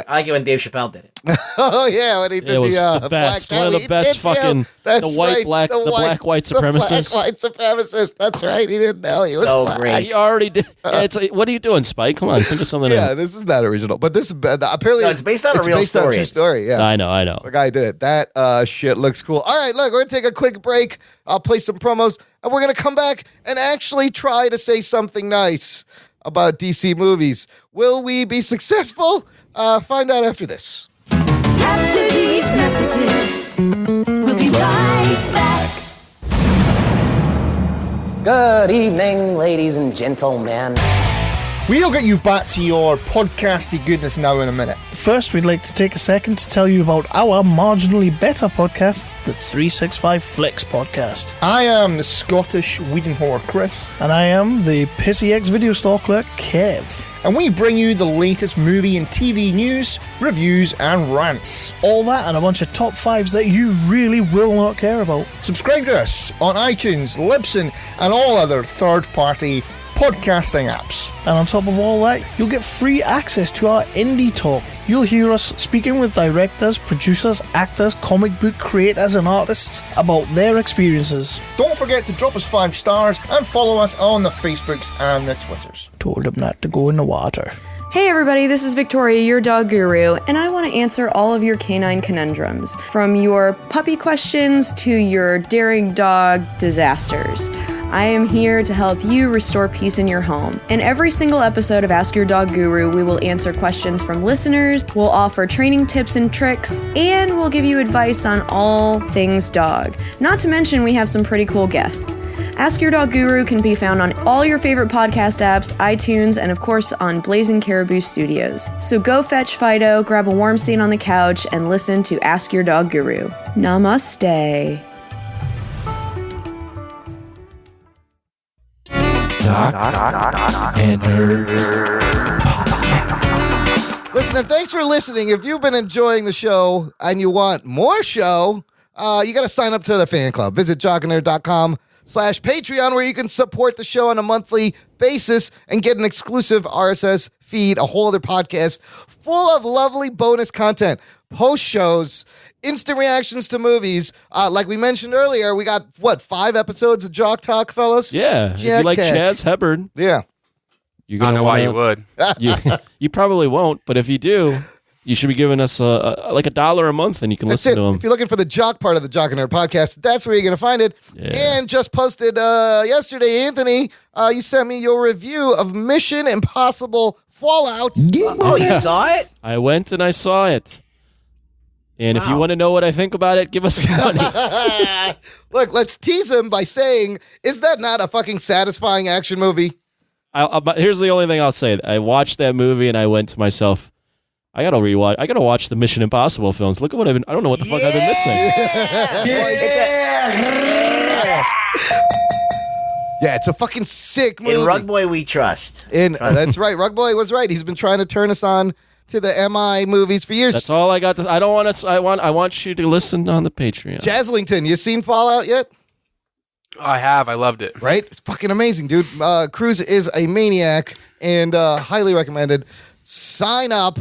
I like it when Dave Chappelle did it. Oh yeah, when he did It was the best. black One of the best fucking That's the white right, black the black white the black supremacist. white supremacist. That's right. He didn't know he was So black. great. He already did. Yeah, it's like, what are you doing, Spike? Come on, think of something. Yeah, this is not original, but this is apparently No, it's based on a real based on story. true story. Yeah, I know. the guy did it. That shit looks cool. All right, look, we're gonna take a quick break. I'll play some promos, and we're gonna come back and actually try to say something nice about DC movies. Will we be successful? Find out after this. After these messages, we'll be right back. Good evening, ladies and gentlemen. We'll get you back to your podcasty goodness now in a minute. First, we'd like to take a second to tell you about our marginally better podcast, the 365 Flicks podcast. I am the Scottish Whedon whore, Chris. And I am the pissy ex-video store clerk, Kev. And we bring you the latest movie and TV news, reviews, and rants. All that and a bunch of top fives that you really will not care about. Subscribe to us on iTunes, Libsyn, and all other third-party podcasting apps. And on top of all that, you'll get free access to our indie talk. You'll hear us speaking with directors, producers, actors, comic book creators, and artists about their experiences. Don't forget to drop us 5 stars and follow us on the Facebooks and the Twitters. Told him not to go in the water. Hey everybody, this is Victoria, your dog guru, and I want to answer all of your canine conundrums, from your puppy questions to your daring dog disasters. I am here to help you restore peace in your home. In every single episode of Ask Your Dog Guru, we will answer questions from listeners, we'll offer training tips and tricks, and we'll give you advice on all things dog. Not to mention, we have some pretty cool guests. Ask Your Dog Guru can be found on all your favorite podcast apps, iTunes, and of course on Blazing Caribou Studios. So go fetch Fido, grab a warm seat on the couch, and listen to Ask Your Dog Guru. Namaste. Listener, thanks for listening. If you've been enjoying the show and you want more show, you got to sign up to the fan club. Visit jockandnerd.com/Patreon, where you can support the show on a monthly basis and get an exclusive RSS feed, a whole other podcast full of lovely bonus content, post shows, instant reactions to movies. Like we mentioned earlier, we got, 5 episodes of Jock Talk, fellas? Yeah. If you like Chaz Hubbard. Yeah. I don't know why you would. You probably won't, but if you do, you should be giving us like $1 a month, and you can listen to them. If you're looking for the jock part of the Jock and Nerd podcast, that's where you're going to find it. Yeah. And just posted yesterday, Anthony, you sent me your review of Mission Impossible Fallout. Oh, you saw it? I went and I saw it. And if you want to know what I think about it, give us some money. Look, let's tease him by saying, is that not a fucking satisfying action movie? Here's the only thing I'll say. I watched that movie and I went to myself, I gotta watch the Mission Impossible films. Look at what I don't know what the fuck I've been missing. Yeah, it's a fucking sick movie. In Rug Boy we trust. That's right. Rug Boy was right. He's been trying to turn us on to the MI movies for years. That's all I got. I don't want to. I want you to listen on the Patreon. Jaslington, you seen Fallout yet? I have. I loved it. Right? It's fucking amazing, dude. Cruz is a maniac and highly recommended. Sign up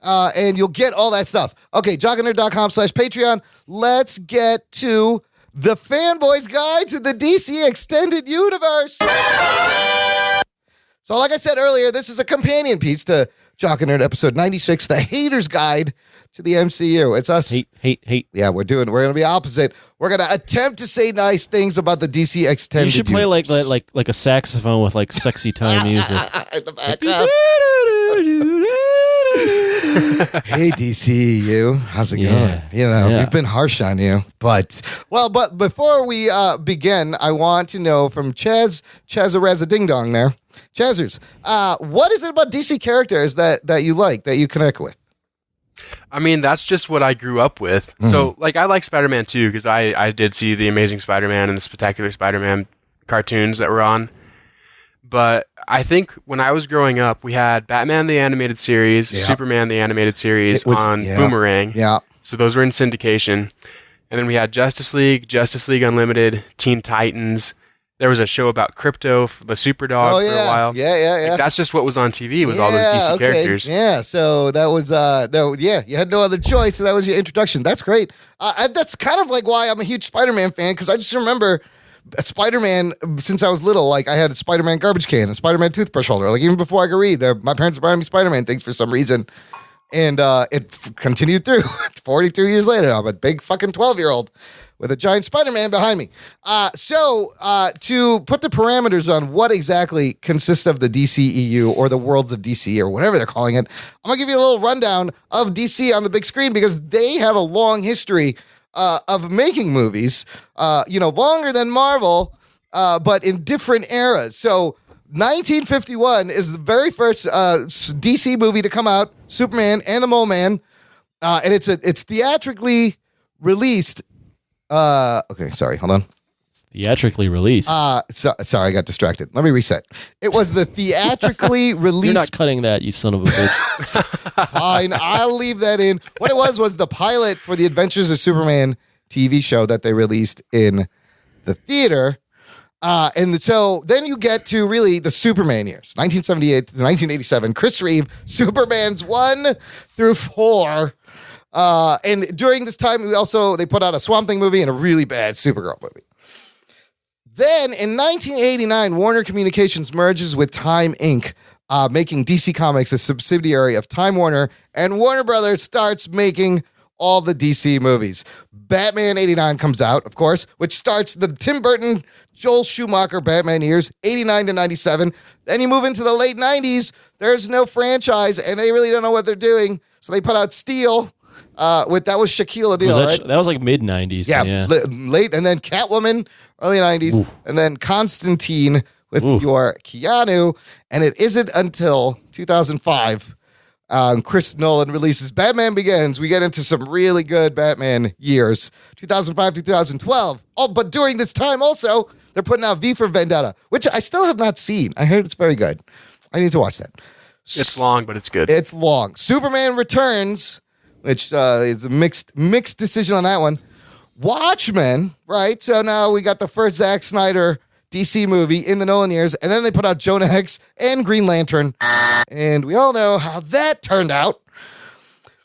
and you'll get all that stuff. Okay, jockandnerd.com/Patreon. Let's get to the Fanboy's Guide to the DC Extended Universe. So like I said earlier, this is a companion piece to Jock and Nerd episode 96, The Hater's Guide to the MCU. It's us. Hate. Yeah, we're going to be opposite. We're going to attempt to say nice things about the DC Extended You should play universe. like a saxophone with like sexy time music. In the background. Hey DCU, how's it going? We've been harsh on you, but before we begin, I want to know from Chazaraza Ding Dong there, Chazers, what is it about DC characters that you like, that you connect with? I mean, that's just what I grew up with. Mm-hmm. So, I like Spider-Man too, because I did see the Amazing Spider-Man and the Spectacular Spider-Man cartoons that were on. But I think when I was growing up, we had Batman the Animated Series, Superman the Animated Series on Boomerang. Yeah. So those were in syndication. And then we had Justice League Unlimited, Teen Titans, There was a show about Crypto, the Super Dog, for a while. Yeah. Like, that's just what was on TV with all those DC characters. Yeah, so that was, you had no other choice, so that was your introduction. That's great. That's kind of like why I'm a huge Spider-Man fan, because I just remember Spider-Man since I was little. Like, I had a Spider-Man garbage can, a Spider-Man toothbrush holder. Like, even before I could read, my parents were buying me Spider-Man things for some reason. And continued through. 42 years later, I'm a big fucking 12-year-old with a giant Spider-Man behind me. So to put the parameters on what exactly consists of the DCEU or the worlds of DC or whatever they're calling it, I'm going to give you a little rundown of DC on the big screen because they have a long history of making movies, longer than Marvel, but in different eras. So 1951 is the very first DC movie to come out, Superman and the Mole Man, and it's theatrically released. Okay, sorry, hold on. Theatrically released. Sorry, I got distracted. Let me reset. It was the theatrically released. You're not cutting that, you son of a bitch. Fine, I'll leave that in. What it was the pilot for the Adventures of Superman TV show that they released in the theater. And so then you get to really the Superman years, 1978 to 1987. Chris Reeve, Superman's 1 through 4. And during this time, they put out a Swamp Thing movie and a really bad Supergirl movie. Then in 1989, Warner Communications merges with Time Inc., making DC Comics a subsidiary of Time Warner, and Warner Brothers starts making all the DC movies. Batman 89 comes out, of course, which starts the Tim Burton, Joel Schumacher Batman years, 89 to 97. Then you move into the late 90s. There's no franchise, and they really don't know what they're doing. So they put out Steel. That was Shaquille O'Neal, right? That was like mid 90s. Yeah. Late, and then Catwoman, early 90s, and then Constantine with your Keanu, and it isn't until 2005 Chris Nolan releases Batman Begins. We get into some really good Batman years, 2005 to 2012. Oh, but during this time also, they're putting out V for Vendetta, which I still have not seen. I heard it's very good. I need to watch that. It's long, but it's good. It's long. Superman Returns, which is a mixed decision on that one. Watchmen, right? So now we got the first Zack Snyder DC movie in the Nolan years, and then they put out Jonah Hex and Green Lantern, and we all know how that turned out,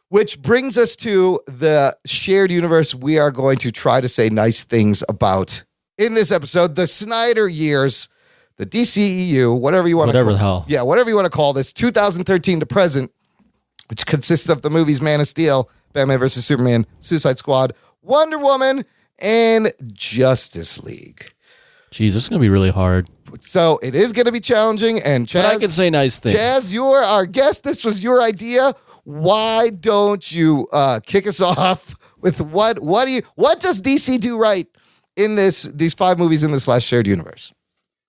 which brings us to the shared universe we are going to try to say nice things about in this episode, the Snyder years, the DCEU, whatever you want to call it. Whatever the hell. Yeah, whatever you want to call this, 2013 to present, which consists of the movies Man of Steel, Batman vs. Superman, Suicide Squad, Wonder Woman, and Justice League. Jeez, this is going to be really hard. So it is going to be challenging. And Chaz, but I can say nice things. Chaz, you are our guest. This was your idea. Why don't you kick us off with what does DC do right in these 5 movies in this last shared universe?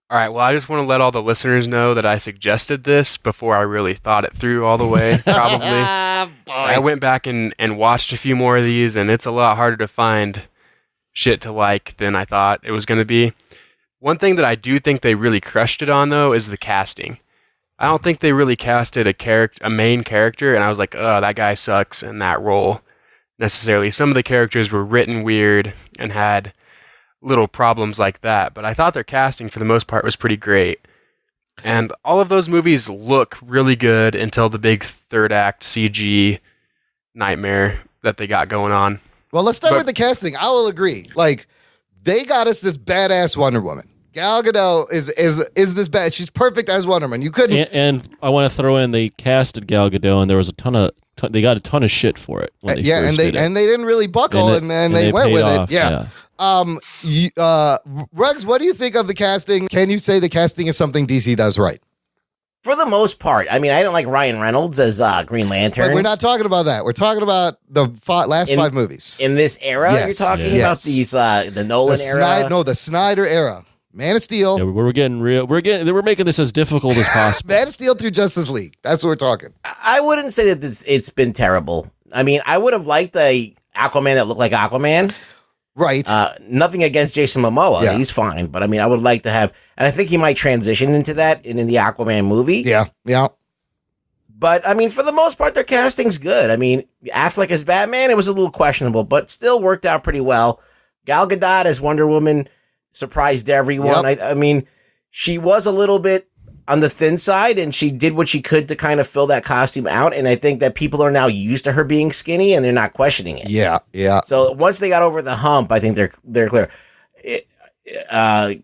All right, well, I just want to let all the listeners know that I suggested this before I really thought it through all the way, probably. I went back and watched a few more of these, and it's a lot harder to find shit to like than I thought it was going to be. One thing that I do think they really crushed it on, though, is the casting. I don't think they really casted a main character, and I was like, oh, that guy sucks in that role, necessarily. Some of the characters were written weird and had little problems like that, but I thought their casting, for the most part, was pretty great. And all of those movies look really good until the big third act CG nightmare that they got going on. Well, let's start with the casting. I will agree. Like, they got us this badass Wonder Woman. Gal Gadot is this bad. She's perfect as Wonder Woman. You couldn't. And I want to throw in they casted Gal Gadot, and there was they got a ton of shit for it. When they first did it. And they didn't really buckle, and they went with off, it. Yeah. Ruggs, what do you think of the casting? Can you say the casting is something DC does right? For the most part. I mean, I didn't like Ryan Reynolds as Green Lantern. But we're not talking about that. We're talking about the last 5 movies. In this era? Yes. You're talking about these the Nolan era? The Snyder era. Man of Steel. Yeah, we're getting real. We're making this as difficult as possible. Man of Steel through Justice League. That's what we're talking. I wouldn't say that it's been terrible. I mean, I would have liked a Aquaman that looked like Aquaman. Right. Nothing against Jason Momoa. Yeah. He's fine. But I mean, I would like to have, and I think he might transition into that in the Aquaman movie. Yeah. Yeah. But I mean, for the most part, their casting's good. I mean, Affleck as Batman, it was a little questionable, but still worked out pretty well. Gal Gadot as Wonder Woman surprised everyone. I mean, she was a little bit on the thin side, and she did what she could to kind of fill that costume out. And I think that people are now used to her being skinny, and they're not questioning it. Yeah. So once they got over the hump, I think they're clear.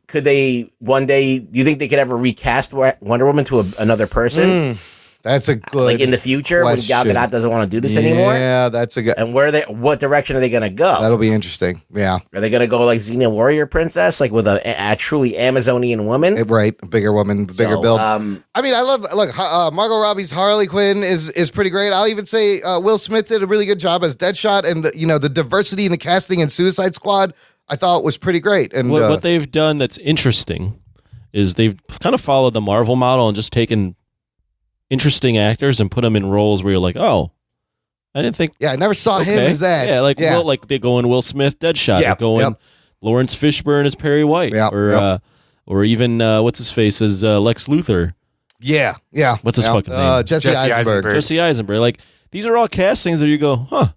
Could they one day? Do you think they could ever recast Wonder Woman to another person? That's a good, like in the future question. when Gal Gadot doesn't want to do this anymore. Yeah, that's a good. And what direction are they going to go? That'll be interesting. Yeah, are they going to go like Xena Warrior Princess, like with a truly Amazonian woman? Right, a bigger woman, bigger build. I mean, I love Margot Robbie's Harley Quinn is pretty great. I'll even say Will Smith did a really good job as Deadshot, and the diversity in the casting in Suicide Squad I thought was pretty great. And what they've done that's interesting is they've kind of followed the Marvel model and just taken interesting actors and put them in roles where you're like, oh, I didn't think. Yeah, I never saw him as that. Yeah, like they go in Will Smith Deadshot. Yep, they go in Lawrence Fishburne as Perry White, or even what's his face as Lex Luthor. Yeah. What's his fucking name? Jesse Eisenberg. Jesse Eisenberg. Like these are all castings that you go, huh?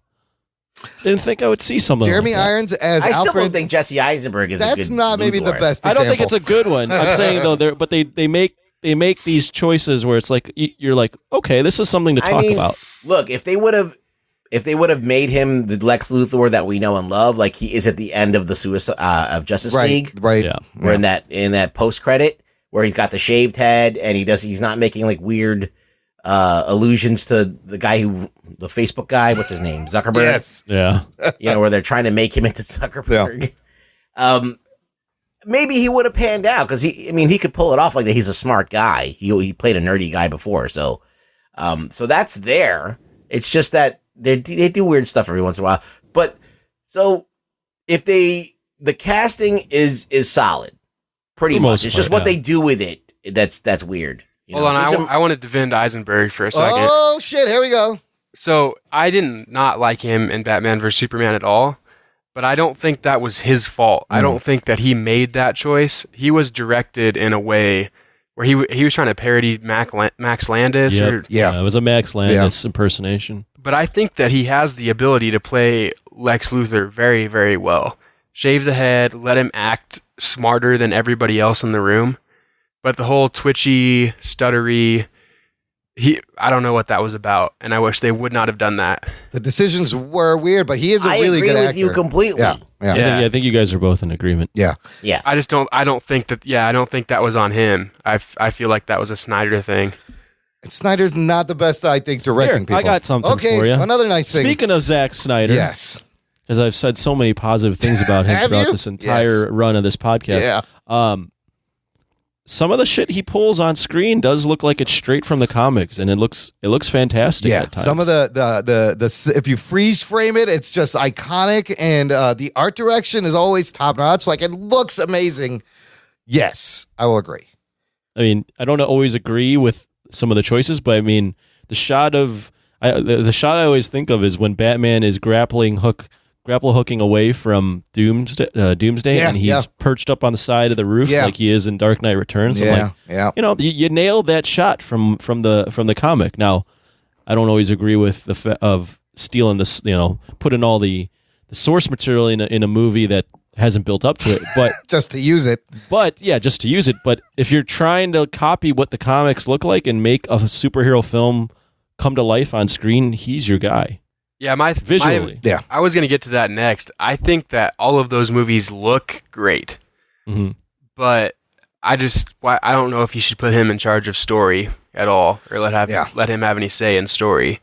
Didn't think I would see something. Jeremy like that. Irons as I Alfred. still don't think Jesse Eisenberg is. That's not maybe the best. I don't think it's a good one. I'm saying though, but they make these choices where it's like you're like, okay, this is something to talk about. Look, if they would have made him the Lex Luthor that we know and love, like he is at the end of the of Justice League, right? Yeah, we're in that post credit where he's got the shaved head and he's not making like weird allusions to the the Facebook guy, what's his name, Zuckerberg. Yes, yeah, where they're trying to make him into Zuckerberg. Yeah. Maybe he would have panned out because he could pull it off like that. He's a smart guy. He played a nerdy guy before, so that's there. It's just that they do weird stuff every once in a while. But so if the casting is solid, pretty much. It's just what they do with it that's weird. Hold on, I want to defend Eisenberg for a second. Oh shit, here we go. So I didn't not like him in Batman vs Superman at all. But I don't think that was his fault. I don't think that he made that choice. He was directed in a way where he was trying to parody Max Landis. It was a Max Landis impersonation. But I think that he has the ability to play Lex Luthor very, very well. Shave the head, let him act smarter than everybody else in the room. But the whole twitchy, stuttery... I don't know what that was about, and I wish they would not have done that. The decisions were weird, but he is a really good actor. I agree with you completely. Yeah. I think you guys are both in agreement. Yeah. I don't think that was on him. I feel like that was a Snyder thing. And Snyder's not the best, I think, directing people. I got something for you. Another nice thing. Speaking of Zack Snyder. Yes. Because I've said so many positive things about him throughout this entire run of this podcast. Yeah. Some of the shit he pulls on screen does look like it's straight from the comics, and it looks fantastic. Yeah, at times. some of the if you freeze frame it, it's just iconic, and the art direction is always top notch. Like, it looks amazing. Yes, I will agree. I mean, I don't always agree with some of the choices, but I mean, the shot I always think of is when Batman is grapple hooking away from Doomsday, and he's perched up on the side of the roof like he is in Dark Knight Returns. You nailed that shot from the comic. Now, I don't always agree with of stealing this, putting all the source material in a movie that hasn't built up to it, but just to use it. But if you're trying to copy what the comics look like and make a superhero film come to life on screen, he's your guy. Yeah, visually. I was going to get to that next. I think that all of those movies look great, but I don't know if you should put him in charge of story at all, or let him have any say in story,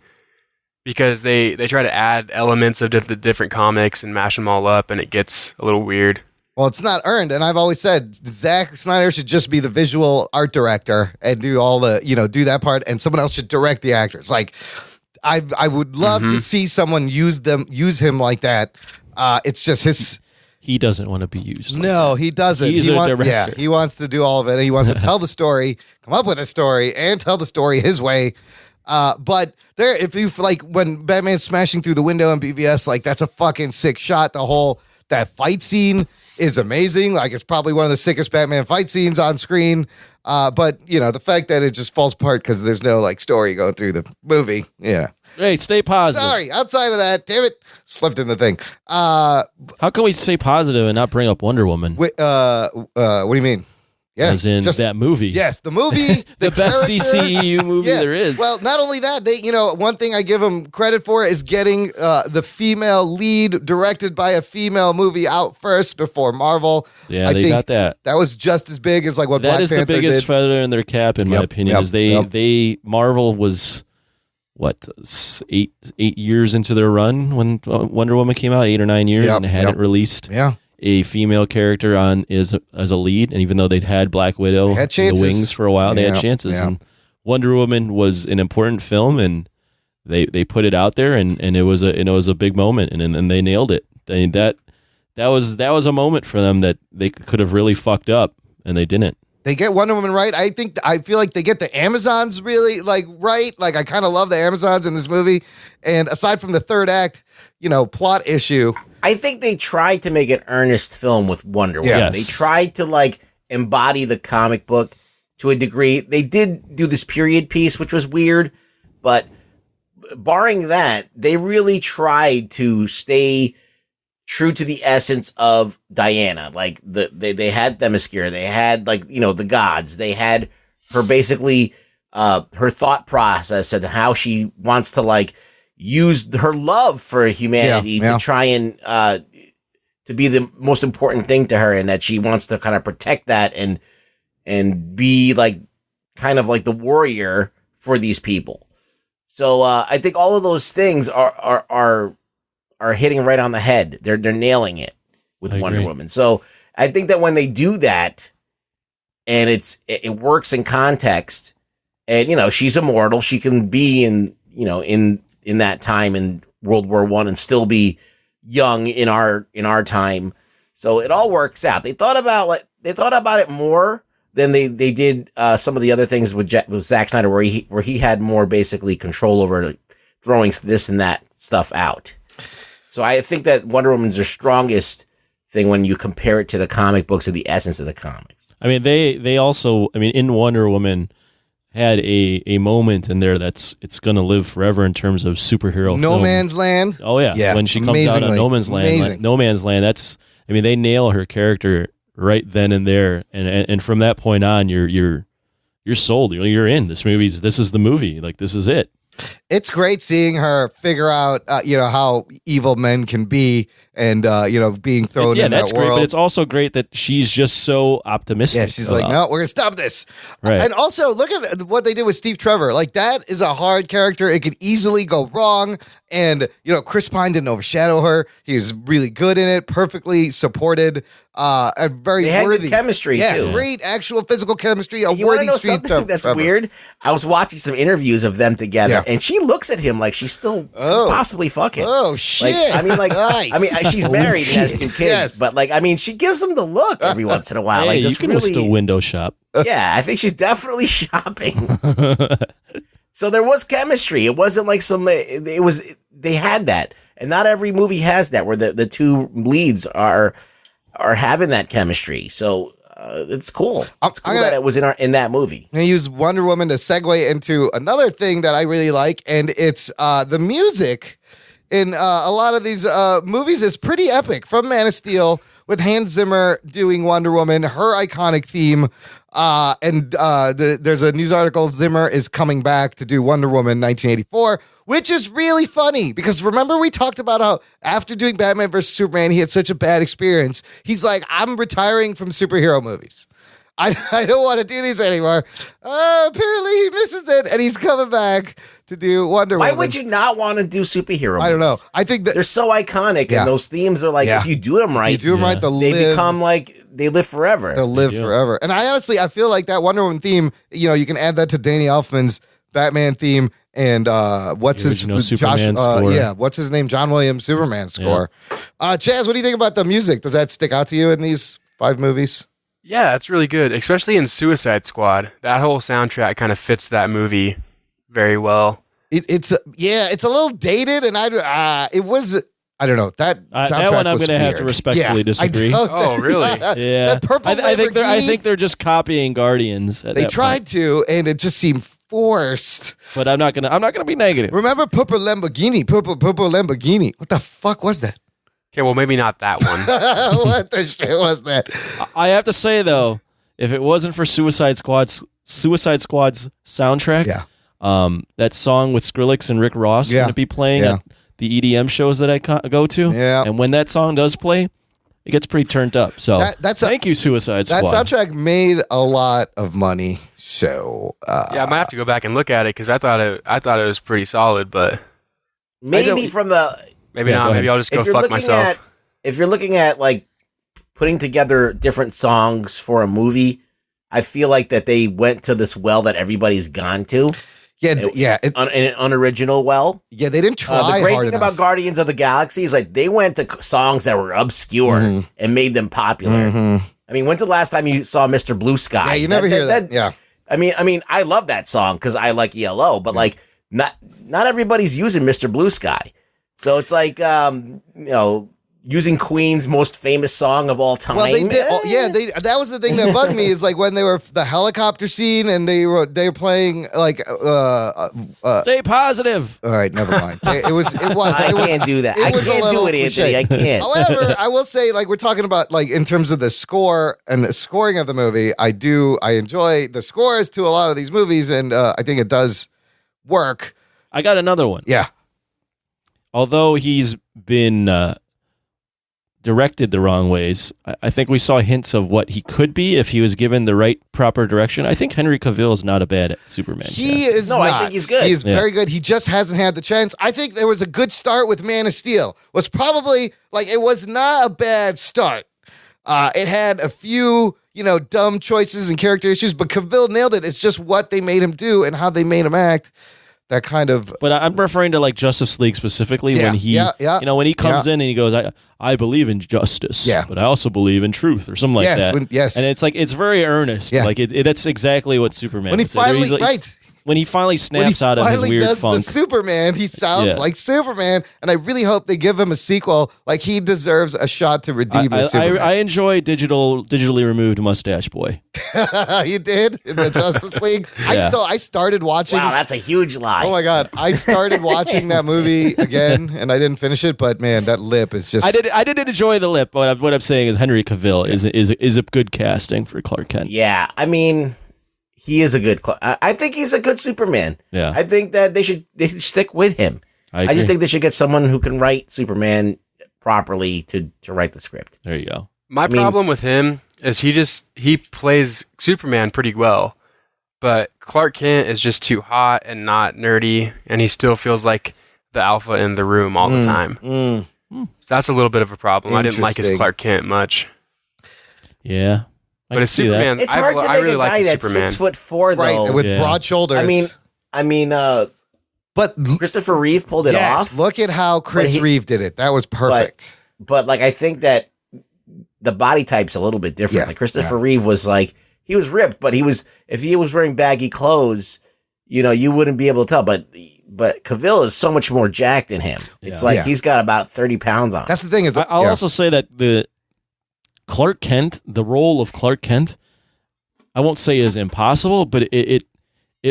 because they try to add elements of the different comics and mash them all up, and it gets a little weird. Well, it's not earned, and I've always said Zack Snyder should just be the visual art director and do all the do that part, and someone else should direct the actors. Like, I would love to see someone use him like that. It's just his. He doesn't want to be used. No, he doesn't. He's a director. Yeah, he wants to do all of it. He wants to tell the story, come up with a story, and tell the story his way. But if you like when Batman's smashing through the window in BVS, like, that's a fucking sick shot. That fight scene is amazing. Like, it's probably one of the sickest Batman fight scenes on screen. But, you know, the fact that it just falls apart because there's no, like, story going through the movie. Yeah. Hey, stay positive. Sorry, outside of that, damn it, slipped in the thing. How can we stay positive and not bring up Wonder Woman? What do you mean? Yeah, as in that movie. Yes, the movie, the best DCEU movie there is. Well, not only that, one thing I give them credit for is getting the female lead directed by a female movie out first before Marvel. Yeah, they got that. That was just as big as like what Black Panther did. That is the biggest feather in their cap, in my opinion. Is they Marvel was what 8 years into their run when Wonder Woman came out, 8 or 9 years, and hadn't released. A female character as a lead, and even though they'd had Black Widow in the wings for a while, they had chances. And Wonder Woman was an important film, and they put it out there, and it was a big moment, and they nailed it. That was a moment for them that they could have really fucked up, and they didn't. They get Wonder Woman right. I feel like they get the Amazons really right. Like, I kind of love the Amazons in this movie. And aside from the third act, plot issue, I think they tried to make an earnest film with Wonder Woman. Yes. They tried to embody the comic book to a degree. They did do this period piece, which was weird, but barring that, they really tried to stay true to the essence of Diana. Like they had Themyscira, they had the gods, they had her basically her thought process and how she wants to use her love for humanity to try and to be the most important thing to her, and that she wants to kind of protect that and be kind of like the warrior for these people. So I think all of those things are hitting right on the head. They're nailing it with Wonder Woman. So I think that when they do that, and it works in context, and she's immortal, she can be in that time in World War I and still be young in our time. So it all works out. They thought about it more than they did some of the other things with Zack Snyder, where he had more basically control over throwing this and that stuff out. So I think that Wonder Woman's their strongest thing when you compare it to the comic books and the essence of the comics. I mean, they also, in Wonder Woman, had a moment in there it's going to live forever in terms of superhero No film. Man's Land. Oh yeah, when she comes out on No Man's Land, No Man's Land. They nail her character right then and there, and from that point on, you're sold. You're in this movie. This is the movie. This is it. It's great seeing her figure out, how evil men can be, and being thrown in that great, world. But it's also great that she's just so optimistic. Yeah, she's like, no, we're gonna stop this. Right. And also, look at what they did with Steve Trevor. That is a hard character. It could easily go wrong, and Chris Pine didn't overshadow her. He was really good in it, perfectly supported, and very they worthy. Had good chemistry too. Great actual physical chemistry. A you worthy know Steve something that's Trevor. Weird? I was watching some interviews of them together, and she looks at him like she's still possibly fucking. Oh shit! Nice. She's married and has 2 kids, but she gives him the look every once in a while. Hey, you can really, still window shop. Yeah, I think she's definitely shopping. So there was chemistry. It wasn't like they had that, and not every movie has that where the two leads are having that chemistry. So it's cool. It's cool that it was in that movie. I'm going to use Wonder Woman to segue into another thing that I really like, and it's the music in a lot of these movies is pretty epic. From Man of Steel, with Hans Zimmer doing Wonder Woman, her iconic theme. There's a news article, Zimmer is coming back to do Wonder Woman 1984, which is really funny because remember we talked about how after doing Batman vs. Superman, he had such a bad experience. He's like, I'm retiring from superhero movies. I don't want to do these anymore. Apparently he misses it, and he's coming back to do Wonder Woman. Why would you not want to do superhero movies? I don't know. I think that they're so iconic, and those themes are if you do them right, they become they live forever. They'll live forever. And I feel like that Wonder Woman theme, you can add that to Danny Elfman's Batman theme and what's his Superman score. What's his name? John Williams Superman score. Chaz, what do you think about the music? Does that stick out to you in these 5 movies? Yeah, it's really good, especially in Suicide Squad. That whole soundtrack kind of fits that movie very well. It's a little dated, and it was I don't know that soundtrack that one I'm was going to have to weird. respectfully disagree. Oh, really? Yeah, That purple I think Lamborghini, they're just copying Guardians. they tried to, and it just seemed forced. But I'm not gonna be negative. Remember purple Lamborghini? What the fuck was that? Okay, well, maybe not that one. What the shit was that? I have to say though, if it wasn't for Suicide Squad's soundtrack, that song with Skrillex and Rick Ross going to be playing at the EDM shows that I go to. Yeah. And when that song does play, it gets pretty turned up. So thank you, Suicide Squad. That soundtrack made a lot of money. So yeah, I might have to go back and look at it because I thought it was pretty solid, but maybe not. Maybe I'll just go fuck myself. If you're looking at like putting together different songs for a movie, I feel like that they went to this well that everybody's gone to. An unoriginal well. Yeah, they didn't try the great hard thing enough. about Guardians of the Galaxy is like they went to songs that were obscure and made them popular. I mean, when's the last time you saw Mr. Blue Sky? Yeah, you never hear that. Yeah. I mean, I love that song because I like ELO, but like not everybody's using Mr. Blue Sky. So it's like using Queen's most famous song of all time. Well, they did. That was the thing that bugged me is like when they were the helicopter scene and they were playing like stay positive. All right, never mind. It was. I can't do that. I can't do it, Anthony. I can't. However, I will say like we're talking about like in terms of the score and the scoring of the movie. I enjoy the scores to a lot of these movies, and I think it does work. I got another one. Yeah. Although he's been directed the wrong ways, I think we saw hints of what he could be if he was given the right proper direction. I think Henry Cavill is not a bad Superman. He is not. I think he's good. He's very good. He just hasn't had the chance. I think there was a good start with Man of Steel. Was probably like it was not a bad start. It had a few, dumb choices and character issues, but Cavill nailed it. It's just what they made him do and how they made him act. That kind of. But I'm referring to like Justice League specifically when he, when he comes in and he goes, I believe in justice, but I also believe in truth or something like that. And it's like it's very earnest. Yeah. Like that's exactly what Superman. When he would say. finally When he finally snaps out of his weird does funk. the Superman, he sounds like Superman, and I really hope they give him a sequel. Like he deserves a shot to redeem the Superman. I enjoy digitally removed mustache boy. You did in the Justice League. Yeah. I started watching. Wow, that's a huge lie. Oh my god, I started watching that movie again, and I didn't finish it. But man, that lip is just. I did enjoy the lip, but what I'm saying is Henry Cavill is a good casting for Clark Kent. Yeah, I mean. He is a good. I think he's a good Superman. Yeah, I think that they should stick with him. I just think they should get someone who can write Superman properly to write the script. There you go. My problem with him is he plays Superman pretty well, but Clark Kent is just too hot and not nerdy, and he still feels like the alpha in the room all the time. So that's a little bit of a problem. I didn't like his Clark Kent much. Yeah. But as Superman, it's hard to make really a guy that's Superman. 6'4", though, right, with broad shoulders. I mean, but Christopher Reeve pulled it off. Look at how Chris Reeve did it. That was perfect. But like, I think that the body type's a little bit different. Like Christopher Reeve was like he was ripped, but if he was wearing baggy clothes, you wouldn't be able to tell. But Cavill is so much more jacked than him. It's like he's got about 30 pounds on him. That's the thing. I'll also say that the Clark Kent, the role of Clark Kent, I won't say is impossible, but it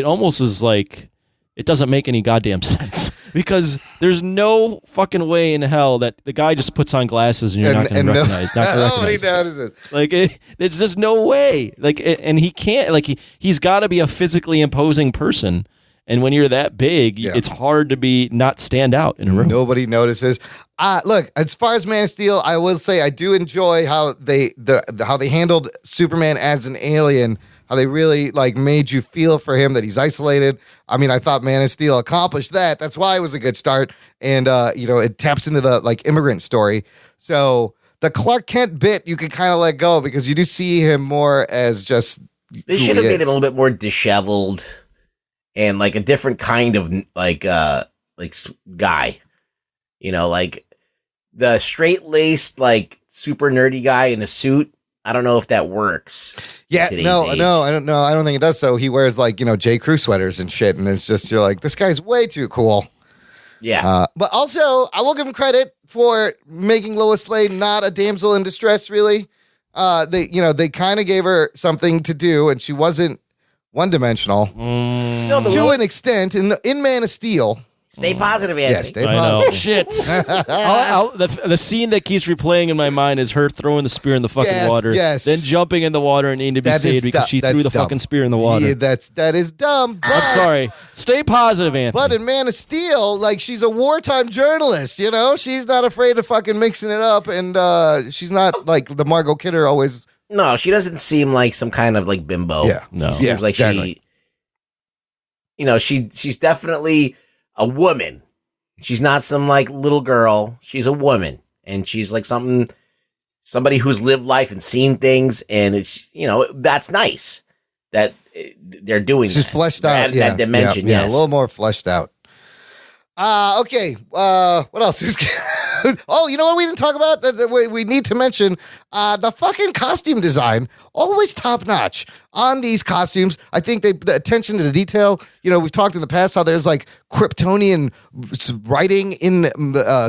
almost is like it doesn't make any goddamn sense because there's no fucking way in hell that the guy just puts on glasses and you're not going to recognize. Nobody notices. Like there's just no way. Like and he can't. Like he's got to be a physically imposing person. And when you're that big, it's hard to not stand out in a room. Nobody notices. Look, as far as Man of Steel, I will say I do enjoy how they handled Superman as an alien. How they really made you feel for him that he's isolated. I mean, I thought Man of Steel accomplished that. That's why it was a good start. And it taps into the immigrant story. So the Clark Kent bit you could kind of let go because you do see him more as just. They should have made him a little bit more disheveled. And like a different kind of guy, like the straight-laced, super nerdy guy in a suit. I don't know if that works. Yeah, no, I don't know. I don't think it does. So he wears J. Crew sweaters and shit, and it's just you're like, this guy's way too cool. Yeah. But also, I will give him credit for making Lois Lane not a damsel in distress, really. They kind of gave her something to do, and she wasn't one-dimensional. To an extent. In Man of Steel... Stay positive, Anthony. Yeah, stay positive. Shit. The scene that keeps replaying in my mind is her throwing the spear in the fucking water, then jumping in the water and needing to be saved because she threw the fucking spear in the water. Yeah, that is dumb. But, I'm sorry. Stay positive, Anthony. But in Man of Steel, like, she's a wartime journalist, you know? She's not afraid of fucking mixing it up, and she's not like the Margot Kidder always... No, she doesn't seem like some kind of, like, bimbo. Yeah. No. She seems like exactly. she's definitely... a woman. She's not some like little girl. She's a woman, and she's like somebody who's lived life and seen things, and it's that's nice that they're doing. She's fleshed out. That dimension. Yeah, yes. a little more fleshed out. Okay. What else? Oh, you know what we didn't talk about? We need to mention the fucking costume design. Always top notch on these costumes. I think the attention to the detail. We've talked in the past how there's like Kryptonian writing in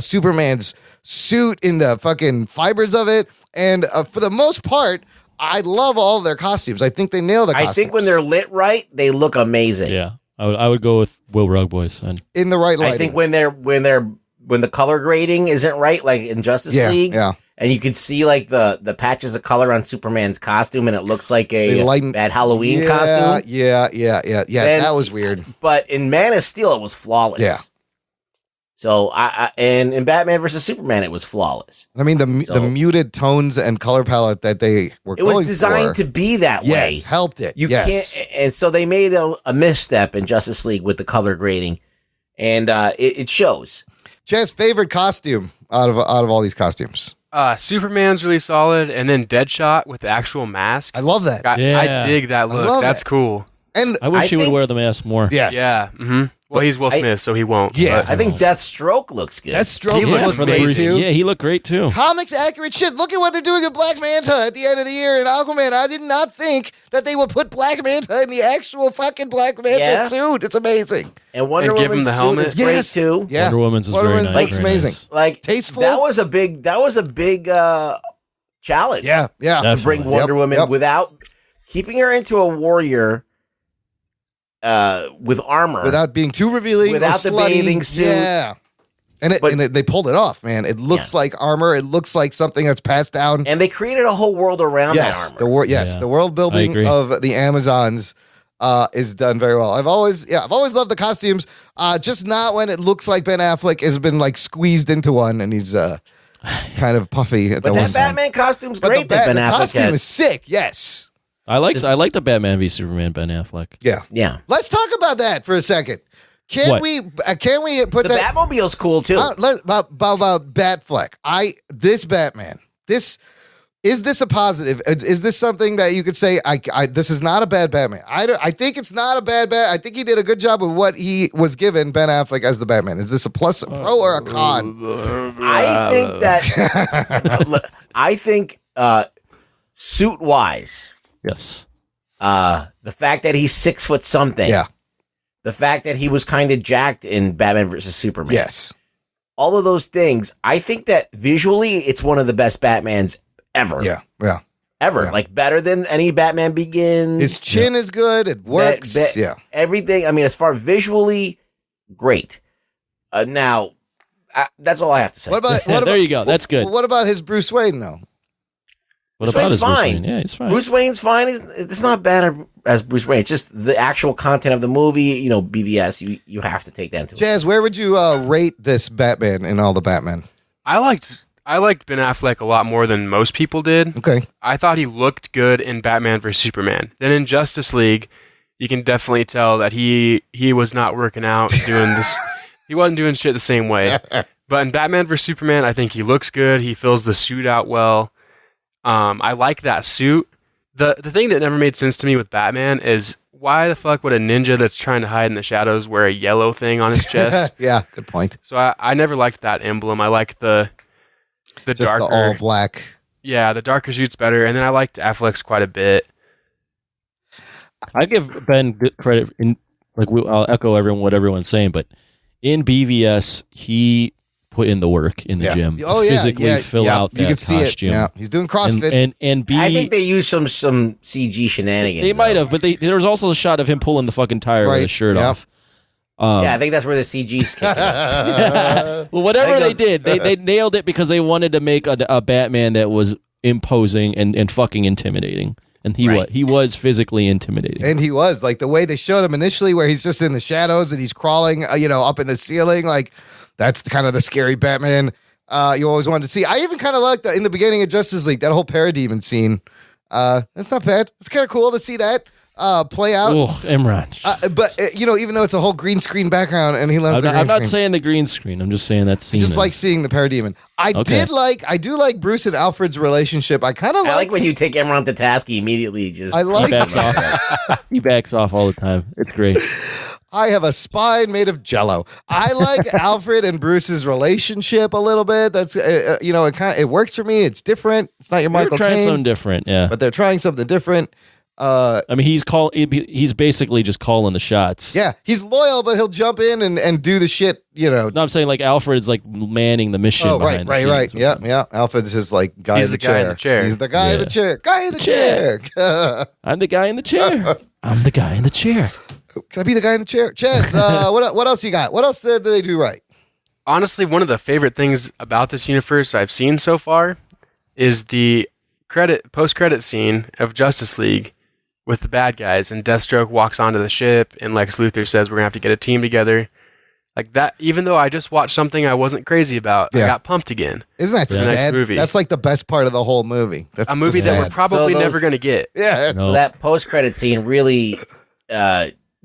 Superman's suit, in the fucking fibers of it, and for the most part, I love all of their costumes. I think they nail the costumes. I think when they're lit right, they look amazing. Yeah, I would go with Will Rugboy's and in the right lighting. I think when the color grading isn't right, like in Justice League, and you can see like the patches of color on Superman's costume, and it looks like a bad Halloween costume. Yeah. That was weird. But in Man of Steel, it was flawless. Yeah. So and in Batman versus Superman, it was flawless. I mean, the muted tones and color palette that they were. It was designed to be that way. Yes, helped it. You can't, and so they made a misstep in Justice League with the color grading, and it shows. Chad's favorite costume out of all these costumes. Superman's really solid, and then Deadshot with the actual mask. I love that. I dig that look. That's cool. And I wish he would wear the mask more. Yes. Yeah. Mm-hmm. Well, he's Will Smith, so he won't. Yeah. I think Deathstroke looks good. Deathstroke looks great too. Yeah, he looked great too. Comics accurate shit. Look at what they're doing with Black Manta at the end of the year in Aquaman. I did not think that they would put Black Manta in the actual fucking Black Manta suit. It's amazing. And Wonder give him Woman's the suit helmet. is great too. Yeah. Wonder Woman's is very nice. looks very amazing. nice. Like tasteful. That was a big challenge. Yeah. To bring Wonder Woman without keeping her into a warrior with armor, without being too revealing, without the bathing suit. Yeah. And they pulled it off, man. It looks like armor. It looks like something that's passed down. And they created a whole world around that armor. The world building of the Amazons is done very well. I've always loved the costumes. Just not when it looks like Ben Affleck has been like squeezed into one and he's kind of puffy at but the that Batman costume's great. The that Ben Affleck costume had. is sick. Yes. I like the Batman v Superman Ben Affleck. Yeah. Let's talk about that for a second. Can we put the that Batmobile's cool too? About Batfleck. This Batman. Is this a positive? Is this something that you could say? This is not a bad Batman. I think it's not a bad Bat. I think he did a good job with what he was given Ben Affleck as the Batman. Is this a plus, a pro, or a con? I think suit wise. Yes. The fact that he's 6 foot something. Yeah. The fact that he was kind of jacked in Batman versus Superman. Yes. All of those things. I think that visually, it's one of the best Batmans ever. Yeah. Ever. Yeah. Like better than any Batman Begins. His chin is good. It works. Everything. I mean, as far visually, great. Now, that's all I have to say. What about there you go. That's good. What about his Bruce Wayne though? What Bruce about Wayne's his Bruce fine. Wayne? Yeah, it's fine. Bruce Wayne's fine. It's not bad as Bruce Wayne. It's just the actual content of the movie. BVS. You have to take that into Jazz, where would you rate this Batman in all the Batman? I liked Ben Affleck a lot more than most people did. Okay. I thought he looked good in Batman vs Superman. Then in Justice League, you can definitely tell that he was not working out doing this. He wasn't doing shit the same way. But in Batman vs Superman, I think he looks good. He fills the suit out well. I like that suit. The thing that never made sense to me with Batman is why the fuck would a ninja that's trying to hide in the shadows wear a yellow thing on his chest? Yeah, good point. So I never liked that emblem. I like the just darker, the all black. Yeah, the darker suit's better. And then I liked Affleck's quite a bit. I give Ben good credit. I'll echo what everyone's saying, but in BVS, he put in the work in the gym. Oh, to yeah. physically fill out that you can see costume. it. Yeah, he's doing CrossFit. And B, I think they used some CG shenanigans. they might have, but there was also a shot of him pulling the fucking tire with his shirt off. Yeah, I think that's where the CG's kicking in. Well, whatever they did, they nailed it because they wanted to make a Batman that was imposing and fucking intimidating. And he was physically intimidating. And he was, like, the way they showed him initially where he's just in the shadows and he's crawling, up in the ceiling, like, that's kind of the scary Batman you always wanted to see. I even kind of liked in the beginning of Justice League, that whole Parademon scene. That's not bad. It's kind of cool to see that play out. Oh, Imran. But, even though it's a whole green screen background and he loves I'm not saying the green screen. I'm just saying that scene. I just like seeing the Parademon. I do like Bruce and Alfred's relationship. I like when you take Emron to task, he immediately just... he backs off. He backs off all the time. It's great. I have a spine made of jello. I like Alfred and Bruce's relationship a little bit. That's it works for me. It's different. It's not your Michael Caine. They're trying something different, yeah. But they're trying something different. I mean, he's basically just calling the shots. Yeah, he's loyal, but he'll jump in and do the shit, No, I'm saying like Alfred's like manning the mission. Oh, right. Yeah. Alfred's his like guy in the chair. Guy in the chair. He's the guy in the chair. Guy in the chair. I'm the guy in the chair. I'm the guy in the chair. Can I be the guy in the chair? Chaz, what else you got? What else did they do right? Honestly, one of the favorite things about this universe I've seen so far is the post-credit scene of Justice League with the bad guys, and Deathstroke walks onto the ship, and Lex Luthor says, we're going to have to get a team together. Like that, even though I just watched something I wasn't crazy about, I got pumped again. Isn't that sad? Next movie. That's like the best part of the whole movie. That's a movie that we're probably never going to get. Yeah. So that post-credit scene really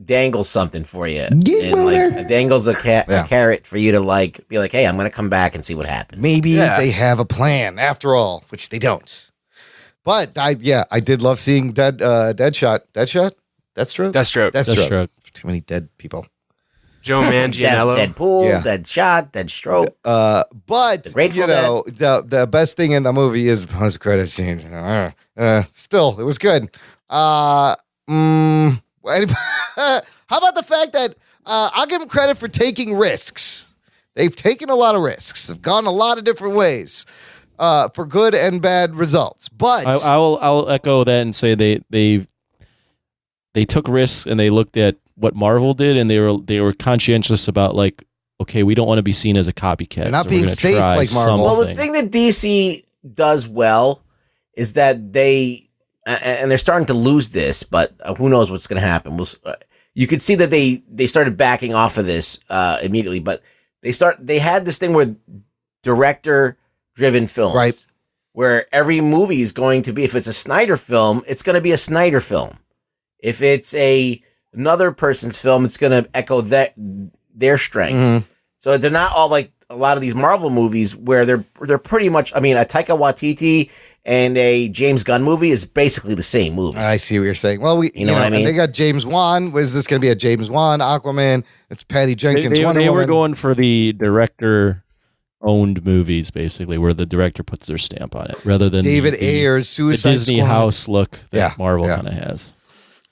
dangles something for you. Dangles a carrot for you to be like, hey, I'm going to come back and see what happens. Maybe they have a plan after all, which they don't. But I did love seeing Deathstroke. Too many dead people. Joe Manganiello. Deadpool, Deadshot, Deadstroke. But the best thing in the movie is post credit scenes. Still, it was good. How about the fact that I'll give them credit for taking risks. They've taken a lot of risks. They've gone a lot of different ways. For good and bad results, but I'll echo that and say they took risks and they looked at what Marvel did and they were conscientious about like, okay, we don't want to be seen as a copycat. They're not being safe like Marvel. Well, the thing that DC does well is that and they're starting to lose this, but who knows what's going to happen. You could see that they started backing off of this immediately, but they had this thing where director-driven films, right? Where every movie is going to be, if it's a Snyder film, it's going to be a Snyder film. If it's another person's film, it's going to echo their strengths. Mm-hmm. So they're not all like a lot of these Marvel movies where they're pretty much. I mean, a Taika Waititi and a James Gunn movie is basically the same movie. I see what you're saying. Well, you know what I mean? They got James Wan. Was this going to be a James Wan Aquaman? It's Patty Jenkins. They were going for the director-owned movies, basically, where the director puts their stamp on it, rather than David Ayer's Suicide the Disney Squad house look that Marvel kind of has.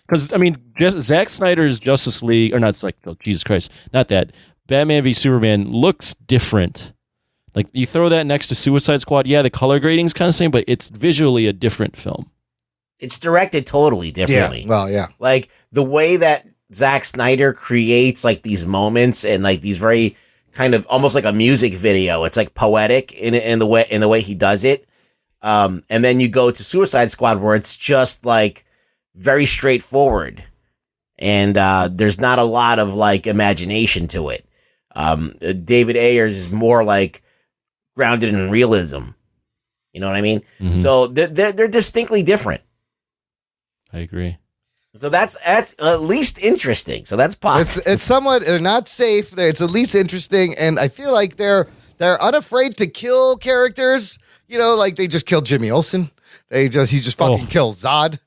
Because I mean, Zack Snyder's Justice League, or not like, oh, Jesus Christ, not that. Batman v Superman looks different. Like, you throw that next to Suicide Squad, the color grading's kind of the same, but it's visually a different film. It's directed totally differently. Yeah, well, yeah. Like, the way that Zack Snyder creates, like, these moments and, like, these very kind of almost like a music video. It's, like, poetic in the way he does it. And then you go to Suicide Squad where it's just, like, very straightforward. And there's not a lot of, like, imagination to it. David Ayers is more, like, grounded in realism. You know what I mean? Mm-hmm. So they're distinctly different. I agree. So that's at least interesting. So that's positive. It's somewhat, they're not safe. It's at least interesting, and I feel like they're unafraid to kill characters. You know, like they just killed Jimmy Olsen. He just fucking kills Zod.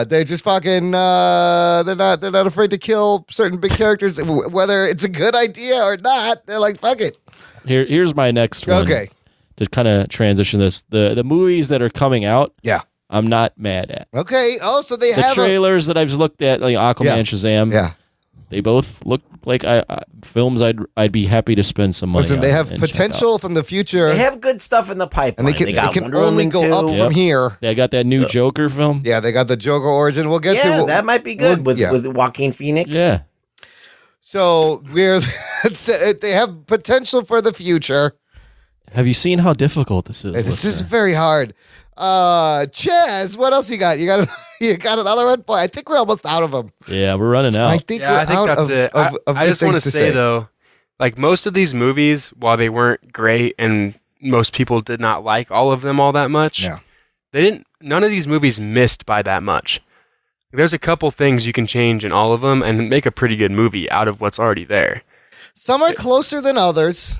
They just fucking they're not afraid to kill certain big characters, whether it's a good idea or not. They're like, fuck it. Here's my next one. Okay. To kind of transition this, the movies that are coming out, I'm not mad at. Okay. Oh, so they the have trailers that I've looked at, like Aquaman, Shazam. Yeah. they both look like films I'd be happy to spend some money Listen, on. they have and check potential out. from the future. They have good stuff in the pipeline. And they got can Wonder only Woman go 2. up from here. They got that new Joker film. Yeah, they got the Joker origin. We'll get to that might be good with Joaquin Phoenix. Yeah. So they have potential for the future. Have you seen how difficult this is? This is very hard. Chaz, what else you got? You got another one? Boy, I think we're almost out of them. Yeah, we're running out. I think that's it. I just want to say though, like most of these movies, while they weren't great and most people did not like all of them all that much, none of these movies missed by that much. There's a couple things you can change in all of them and make a pretty good movie out of what's already there. Some are closer than others.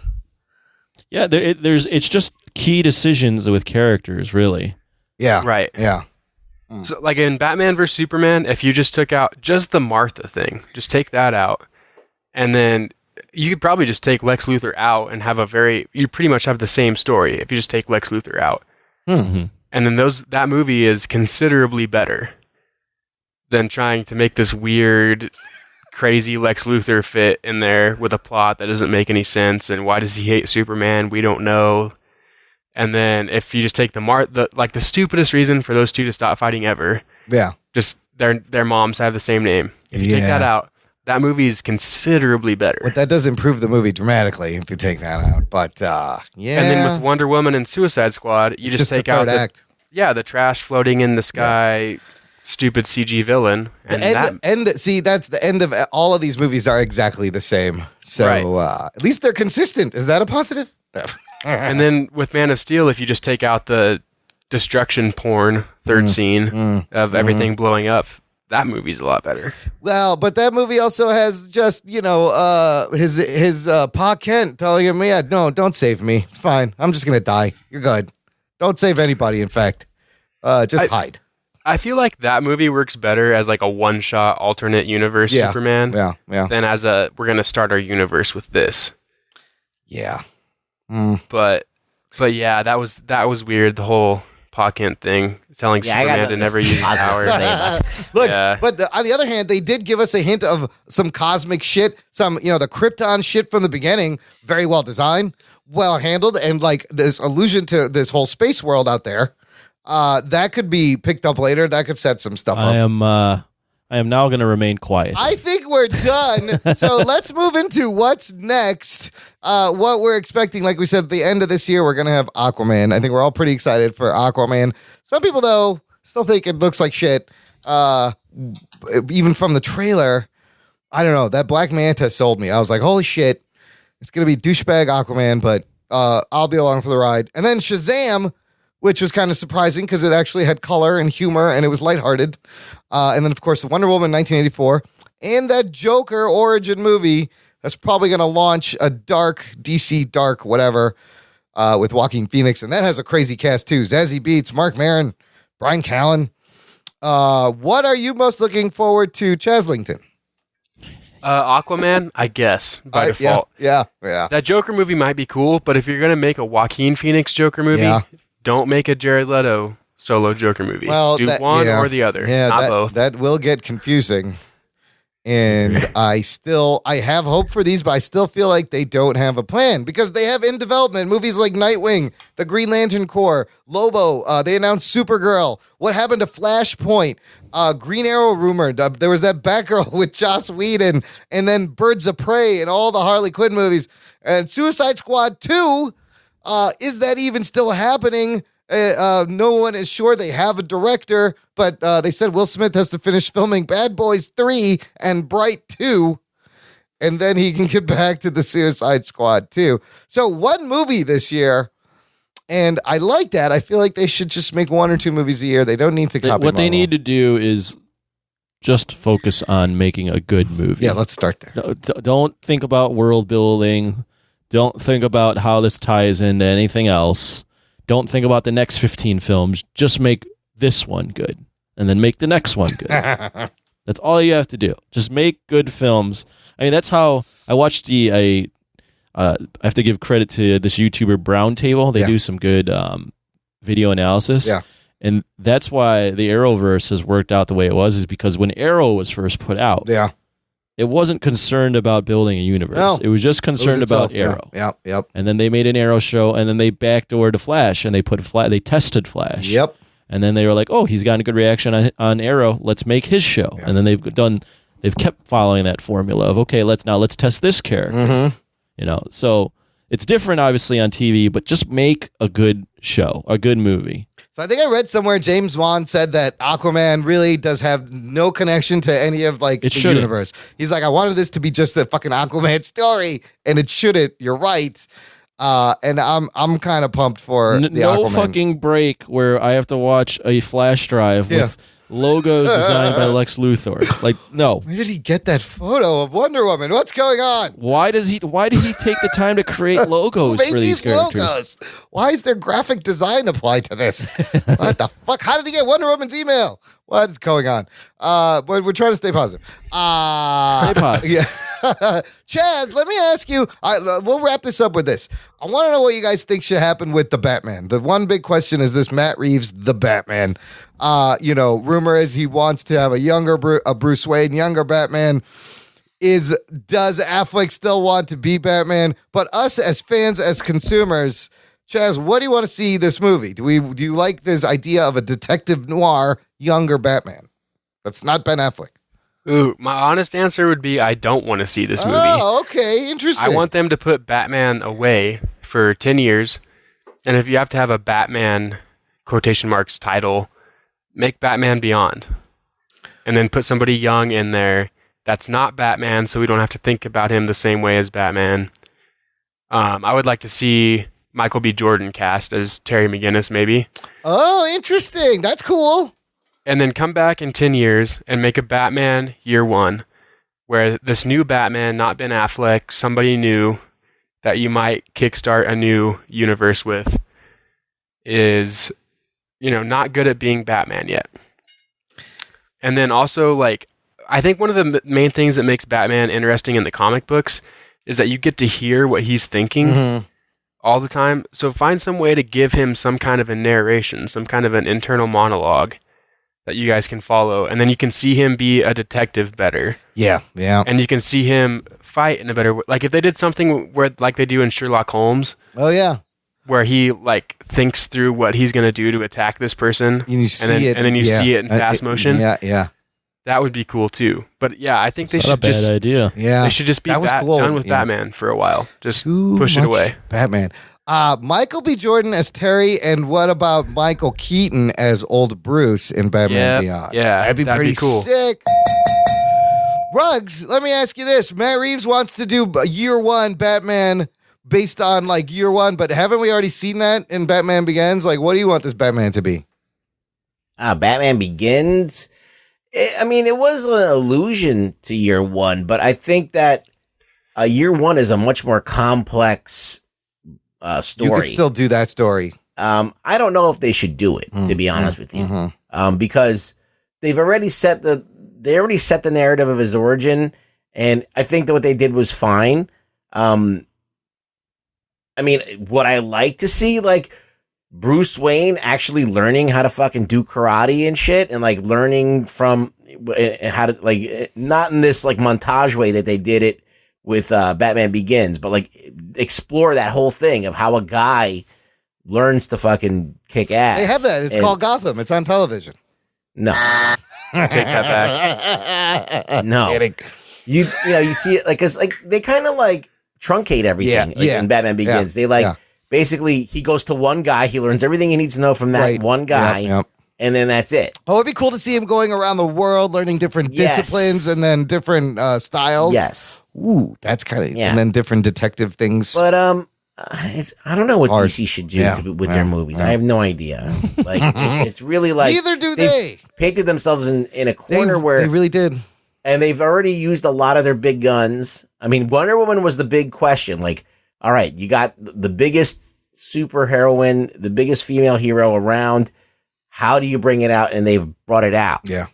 Yeah, it's just key decisions with characters, really. Yeah. Right. Yeah. So, like in Batman vs. Superman, if you just took out just the Martha thing, just take that out, and then you could probably just take Lex Luthor out and have you pretty much have the same story if you just take Lex Luthor out. Mm-hmm. And then that movie is considerably better than trying to make this weird, crazy Lex Luthor fit in there with a plot that doesn't make any sense. And why does he hate Superman? We don't know. And then if you just take the stupidest reason for those two to stop fighting ever. Yeah. Just their moms have the same name. If you take that out, that movie is considerably better. But that does improve the movie dramatically if you take that out. But yeah. And then with Wonder Woman and Suicide Squad, you just take out the trash floating in the sky, stupid CG villain. And see, that's the end of all of these movies are exactly the same. So at least they're consistent. Is that a positive? And then with Man of Steel, if you just take out the destruction porn third scene of everything blowing up, that movie's a lot better. Well, but that movie also has just, his Pa Kent telling him, no, don't save me. It's fine. I'm just going to die. You're good. Don't save anybody, in fact. Just hide. I feel like that movie works better as like a one-shot alternate universe Superman than as we're going to start our universe with this. Yeah. But yeah, that was weird. The whole Pa Kent thing, telling Superman to never use his powers. Look, but on the other hand, they did give us a hint of some cosmic shit, some the Krypton shit from the beginning. Very well designed, well handled, and like this allusion to this whole space world out there. That could be picked up later. That could set some stuff up. I am now going to remain quiet. I think we're done. So let's move into what's next. What we're expecting, like we said, at the end of this year, we're going to have Aquaman. I think we're all pretty excited for Aquaman. Some people, though, still think it looks like shit. Even from the trailer, I don't know. That Black Manta sold me. I was like, holy shit. It's going to be douchebag Aquaman, but I'll be along for the ride. And then Shazam, which was kind of surprising because it actually had color and humor and it was lighthearted. And then, of course, Wonder Woman 1984 and that Joker origin movie that's probably going to launch a DC dark, whatever, with Joaquin Phoenix. And that has a crazy cast, too. Zazie Beetz, Mark Maron, Brian Callen. What are you most looking forward to, Chaslington? Aquaman, I guess, by default. Yeah. That Joker movie might be cool, but if you're going to make a Joaquin Phoenix Joker movie, don't make a Jared Leto solo Joker movie. Well, do one or the other, not both. That will get confusing. And I have hope for these, but I still feel like they don't have a plan because they have in development movies like Nightwing, The Green Lantern Corps, Lobo. They announced Supergirl. What happened to Flashpoint? Green Arrow rumored. There was that Batgirl with Joss Whedon, and then Birds of Prey and all the Harley Quinn movies. And Suicide Squad 2, is that even still happening? No one is sure. They have a director, but they said Will Smith has to finish filming Bad Boys 3 and Bright 2, and then he can get back to the Suicide Squad 2. So one movie this year, and I like that. I feel like they should just make one or two movies a year. They don't need to copy What they Marvel. need to do is just focus on making a good movie. Yeah, let's start there. Don't think about world building. Don't think about how this ties into anything else. Don't think about the next 15 films. Just make this one good, and then make the next one good. That's all you have to do. Just make good films. I mean, that's how I watched I have to give credit to this YouTuber Brown Table. They do some good video analysis. Yeah. And that's why the Arrowverse has worked out the way it was, is because when Arrow was first put out, it wasn't concerned about building a universe. No. It was just concerned itself, about Arrow. Yep. And then they made an Arrow show, and then they backdoored Flash, and they they tested Flash. Yep. And then they were like, oh, he's gotten a good reaction on Arrow. Let's make his show. Yeah. And then they've kept following that formula of, okay, let's test this character. Mm-hmm. You know, so it's different, obviously, on TV, but just make a good show, a good movie. So I think I read somewhere James Wan said that Aquaman really does have no connection to any of the universe. He's like, I wanted this to be just a fucking Aquaman story, and it shouldn't. You're right. And I'm kind of pumped for the no Aquaman. fucking break where I have to watch a flash drive with logos designed by Lex Luthor. Like, no. Where did he get that photo of Wonder Woman? What's going on? Why did he take the time to create logos for these characters? Logos? Why is there graphic design applied to this? What the fuck? How did he get Wonder Woman's email? What is going on? But we're trying to stay positive. Stay positive. Yeah. Chaz, let me ask you. We'll wrap this up with this. I want to know what you guys think should happen with the Batman. The one big question is this: Matt Reeves, the Batman. Rumor is he wants to have a younger Bruce Wayne, younger Batman. Does Affleck still want to be Batman? But us as fans, as consumers, Chaz, what do you want to see this movie? Do you like this idea of a detective noir younger Batman? That's not Ben Affleck. Ooh, my honest answer would be I don't want to see this movie. Oh, okay, interesting. I want them to put Batman away for 10 years, and if you have to have a Batman quotation marks title, make Batman Beyond, and then put somebody young in there that's not Batman, so we don't have to think about him the same way as Batman. I would like to see Michael B. Jordan cast as Terry McGinnis, maybe. Oh, interesting. That's cool. And then come back in 10 years and make a Batman Year One, where this new Batman, not Ben Affleck, somebody new that you might kickstart a new universe with, is, not good at being Batman yet. And then also, I think one of the main things that makes Batman interesting in the comic books is that you get to hear what he's thinking all the time. So find some way to give him some kind of a narration, some kind of an internal monologue that you guys can follow, and then you can see him be a detective better. Yeah. And you can see him fight in a better way. Like if they did something where, like they do in Sherlock Holmes. Oh yeah. Where he thinks through what he's going to do to attack this person, and then you see it in fast motion. Yeah. That would be cool too. But yeah, I think That's not a bad idea. Yeah, they should just be cool. done with Batman for a while. Just Too push it much away. Batman. Michael B. Jordan as Terry, and what about Michael Keaton as old Bruce in Batman Beyond? Yeah, that'd be pretty cool. Sick. Ruggs, let me ask you this. Matt Reeves wants to do Year One Batman based on Year One, but haven't we already seen that in Batman Begins? What do you want this Batman to be? Batman Begins? It was an allusion to Year One, but I think that Year One is a much more complex story. You could still do that story. I don't know if they should do it, to be honest with you, because they've already set the narrative of his origin, and I think that what they did was fine. What I like to see, Bruce Wayne actually learning how to fucking do karate and shit, and learning from how to not in this montage way that they did it with Batman Begins, but explore that whole thing of how a guy learns to fucking kick ass. They have that. It's called Gotham. It's on television. No. Take that back. No. You see it cause they kind of truncate everything in Batman Begins. They basically he goes to one guy, he learns everything he needs to know from that one guy. And then that's it. Oh, it'd be cool to see him going around the world, learning different disciplines and then different styles. Yes. Ooh, that's kind of, and then different detective things. But I don't know what DC should do with their movies. I have no idea. It's really neither do they. Painted themselves in a corner where they really did, and they've already used a lot of their big guns. Wonder Woman was the big question. All right, you got the biggest superheroine, the biggest female hero around. How do you bring it out? And they've brought it out. Yeah.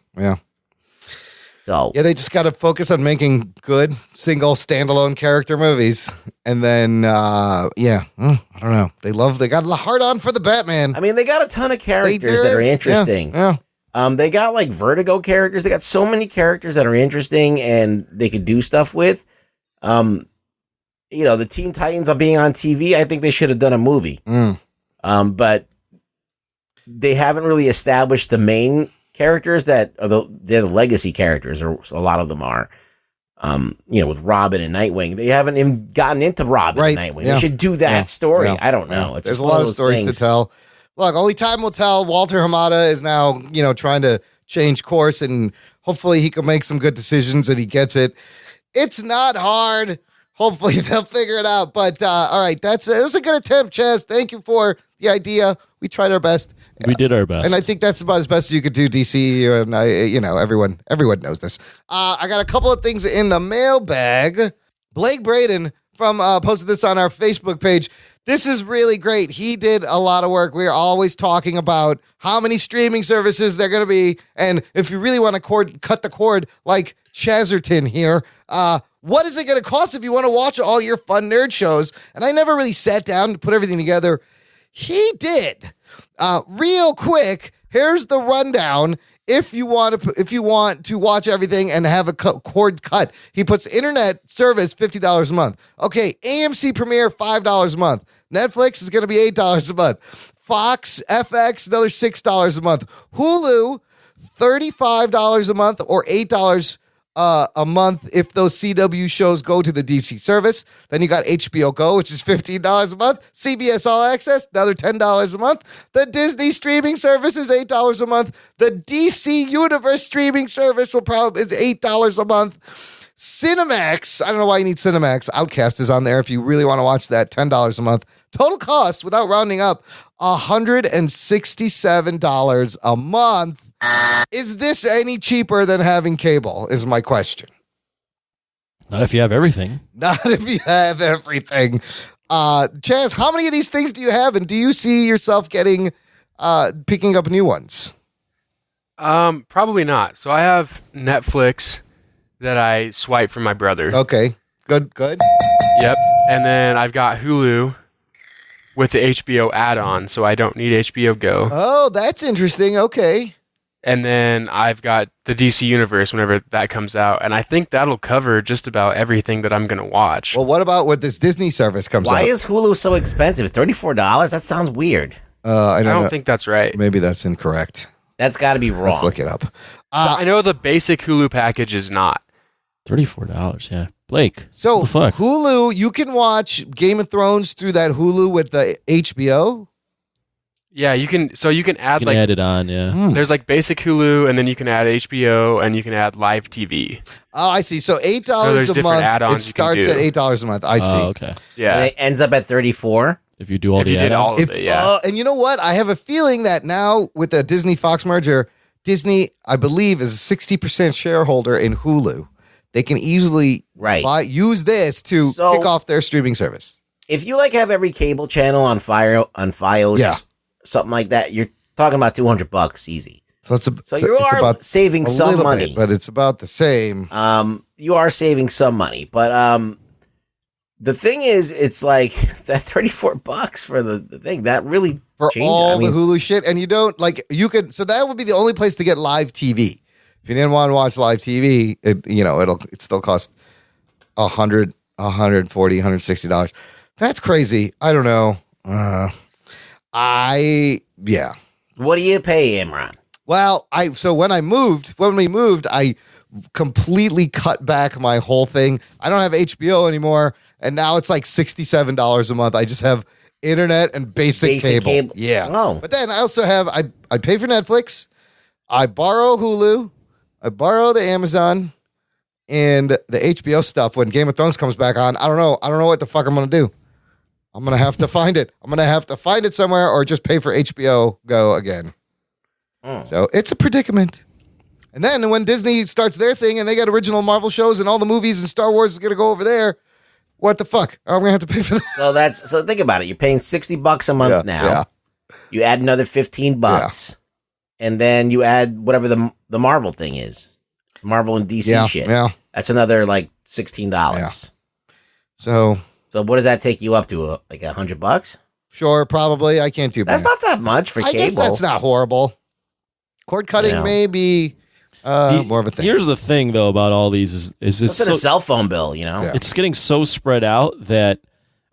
So they just got to focus on making good single standalone character movies, and then I don't know. They got a hard on for the Batman. They got a ton of characters that are interesting. Yeah. They got like Vertigo characters. They got so many characters that are interesting and they could do stuff with. The Teen Titans are being on TV. I think they should have done a movie. But they haven't really established the main characters that are they're the legacy characters, or a lot of them are. With Robin and Nightwing, they haven't even gotten into Robin and Nightwing. They should do that story. I don't know. There's a lot of stories to tell. Look, only time will tell. Walter Hamada is now, trying to change course, and hopefully he can make some good decisions and he gets it. It's not hard. Hopefully they'll figure it out. But all right, it was a good attempt, Chaz. Thank you for the idea. We tried our best. We did our best. And I think that's about as best as you could do, DC. And everyone knows this. I got a couple of things in the mailbag. Blake Braden posted this on our Facebook page. This is really great. He did a lot of work. We're always talking about how many streaming services they're going to be. And if you really want to cut the cord like Chazerton here, what is it going to cost if you want to watch all your fun nerd shows? And I never really sat down to put everything together. He did. Real quick, here's the rundown. If you want to watch everything and have a cord cut, he puts internet service $50 a month. Okay, AMC Premiere $5 a month. Netflix is going to be $8 a month. Fox FX another $6 a month. Hulu $35 a month or $8 a month if those CW shows go to the DC service. Then you got HBO Go, which is $15 a month. CBS All Access, another $10 a month. The Disney streaming service is $8 a month. The DC Universe streaming service is $8 a month. Cinemax, I don't know why you need Cinemax. Outcast is on there if you really want to watch that, $10 a month. Total cost, without rounding up, $167 a month. Is this any cheaper than having cable, is my question. Not if you have everything. Not if you have everything. Chaz, how many of these things do you have, and do you see yourself picking up new ones? Probably not. So I have Netflix that I swipe from my brother. Okay, good. Yep, and then I've got Hulu with the HBO add-on, so I don't need HBO Go. Oh, that's interesting. Okay. And then I've got the DC Universe whenever that comes out, and I think that'll cover just about everything that I'm going to watch. Well, what about when this Disney service comes out? Why is Hulu so expensive? $34? That sounds weird. I don't think that's right. Maybe that's incorrect. That's got to be wrong. Let's look it up. I know the basic Hulu package is not. $34, yeah. Blake, so what the fuck? Hulu, you can watch Game of Thrones through that Hulu with the HBO? Yeah, you can. So you can add add it on. Yeah, there's like basic Hulu, and then you can add HBO, and you can add live TV. Oh, I see. So $8 a month. It starts at $8 a month. I see. Okay. Yeah, and it ends up at $34 if you do all the add-ons. Yeah. And you know what? I have a feeling that now with the Disney Fox merger, Disney, I believe, is a 60% shareholder in Hulu. They can easily use this to kick off their streaming service. If you have every cable channel on Fios, something like that, you're talking about $200 easy. So you are saving some money, but it's about the same. You are saving some money, but the thing is, it's like that $34 for the thing that really for changes. all the Hulu shit, and you don't so that would be the only place to get live TV. If you didn't want to watch live TV, it still cost $100, $140, $160. That's crazy. I don't know. What do you pay, Imran? Well, when we moved, I completely cut back my whole thing. I don't have HBO anymore, and now it's like $67 a month. I just have internet and basic cable. Yeah. Oh. But then I also have I pay for Netflix. I borrow Hulu. I borrow the Amazon and the HBO stuff when Game of Thrones comes back on. I don't know what the fuck I'm going to do. I'm going to have to find it. I'm going to have to find it somewhere or just pay for HBO Go again. So it's a predicament. And then when Disney starts their thing and they got original Marvel shows and all the movies and Star Wars is going to go over there, what the fuck? I'm going to have to pay for that. So think about it. You're paying $60 a month now. Yeah. You add another $15. And then you add whatever the Marvel thing is. Marvel and DC shit. Yeah. That's another $16. Yeah. So what does that take you up to? Like $100? Sure, probably. I can't do That's not that much for cable. I guess that's not horrible. Cord cutting may be more of a thing. Here's the thing, though, about all these is it's What's a cell phone bill, you know? Yeah. It's getting so spread out that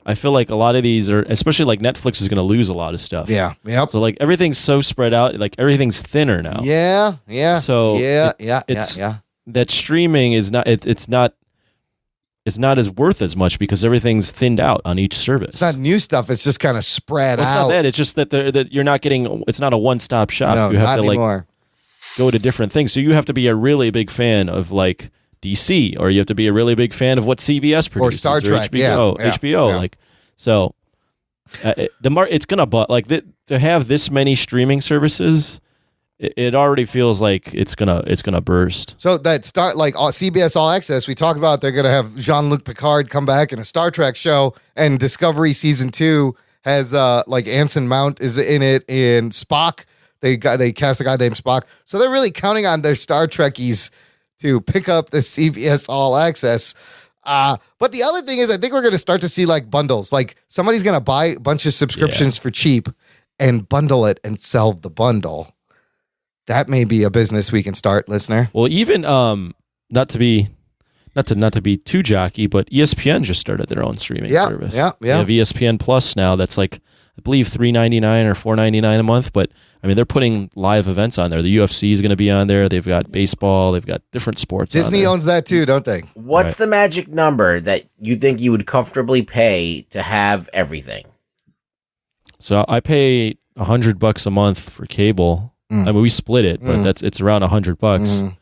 I feel like a lot of these are, especially like Netflix is going to lose a lot of stuff. Yeah. Yep. So like everything's so spread out, like everything's thinner now. Yeah. Yeah. So it's that streaming is not. It's not as worth as much because everything's thinned out on each service. It's not new stuff. It's just kind of spread Well, it's out. not that. It's just that you're not getting. It's not a one-stop shop. No, you have not to anymore. like go to different things. So you have to be a really big fan of like DC, or you have to be a really big fan of what CBS produces, or Star Trek, HBO, HBO. Yeah. Like so, it's gonna to have this many streaming services. It already feels like it's gonna burst. So that start like CBS All Access, we talked about they're gonna have Jean-Luc Picard come back in a Star Trek show, and Discovery season 2 has like Anson Mount is in it, and Spock. They cast a guy named Spock, so they're really counting on their Star Trekkies to pick up the CBS All Access. But the other thing is, I think we're gonna start to see like bundles. Like somebody's gonna buy a bunch of subscriptions for cheap and bundle it and sell the bundle. That may be a business we can start, listener. Well, even not to be too jockey, but ESPN just started their own streaming service. Yeah. They have ESPN Plus now. That's like I believe $3.99 or $4.99 a month. But I mean, they're putting live events on there. The UFC is going to be on there. They've got baseball. They've got different sports. Disney owns that too, don't they? What's the magic number that you think you would comfortably pay to have everything? So I pay $100 a month for cable. I mean, we split it, but it's around $100.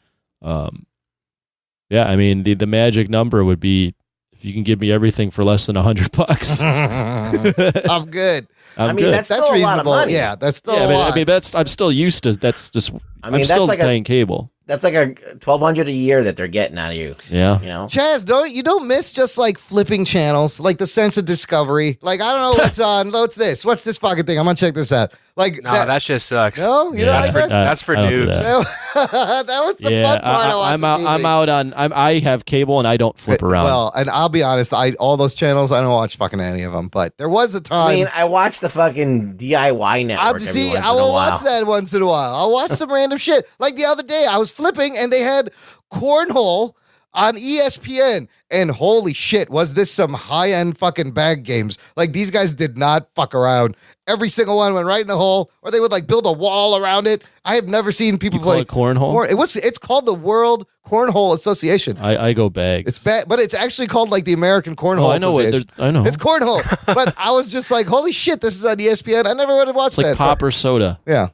Yeah, I mean, the magic number would be if you can give me everything for less than $100. I'm good. I mean, that's still a lot of money. Yeah, that's still a lot. I mean, I'm still used to. That's just. I'm that's still like paying cable. That's like a $1,200 a year that they're getting out of you. Yeah, you know, Chaz, don't miss just like flipping channels, like the sense of discovery. Like I don't know what's on. What's this? What's this fucking thing? I'm gonna check this out. Like that shit sucks. No, you know that's for noobs. That was the fun part of watching TV. I'm out on. I have cable and I don't flip around. Well, and I'll be honest, all those channels I don't watch fucking any of them. But there was a time. I mean, I watch the fucking DIY network. I will watch that once in a while. I'll watch some random shit. Like the other day, I was flipping and they had cornhole on ESPN. And holy shit, was this some high-end fucking bag games? Like these guys did not fuck around. Every single one went right in the hole, or they would like build a wall around it. I have never seen people play cornhole. It's called the World Cornhole Association. I go bags. It's bad, but it's actually called like the American Cornhole Association. I know. It's cornhole. But I was just like, holy shit, this is on ESPN. I never would have watched it's that. Like pop or soda. Yeah,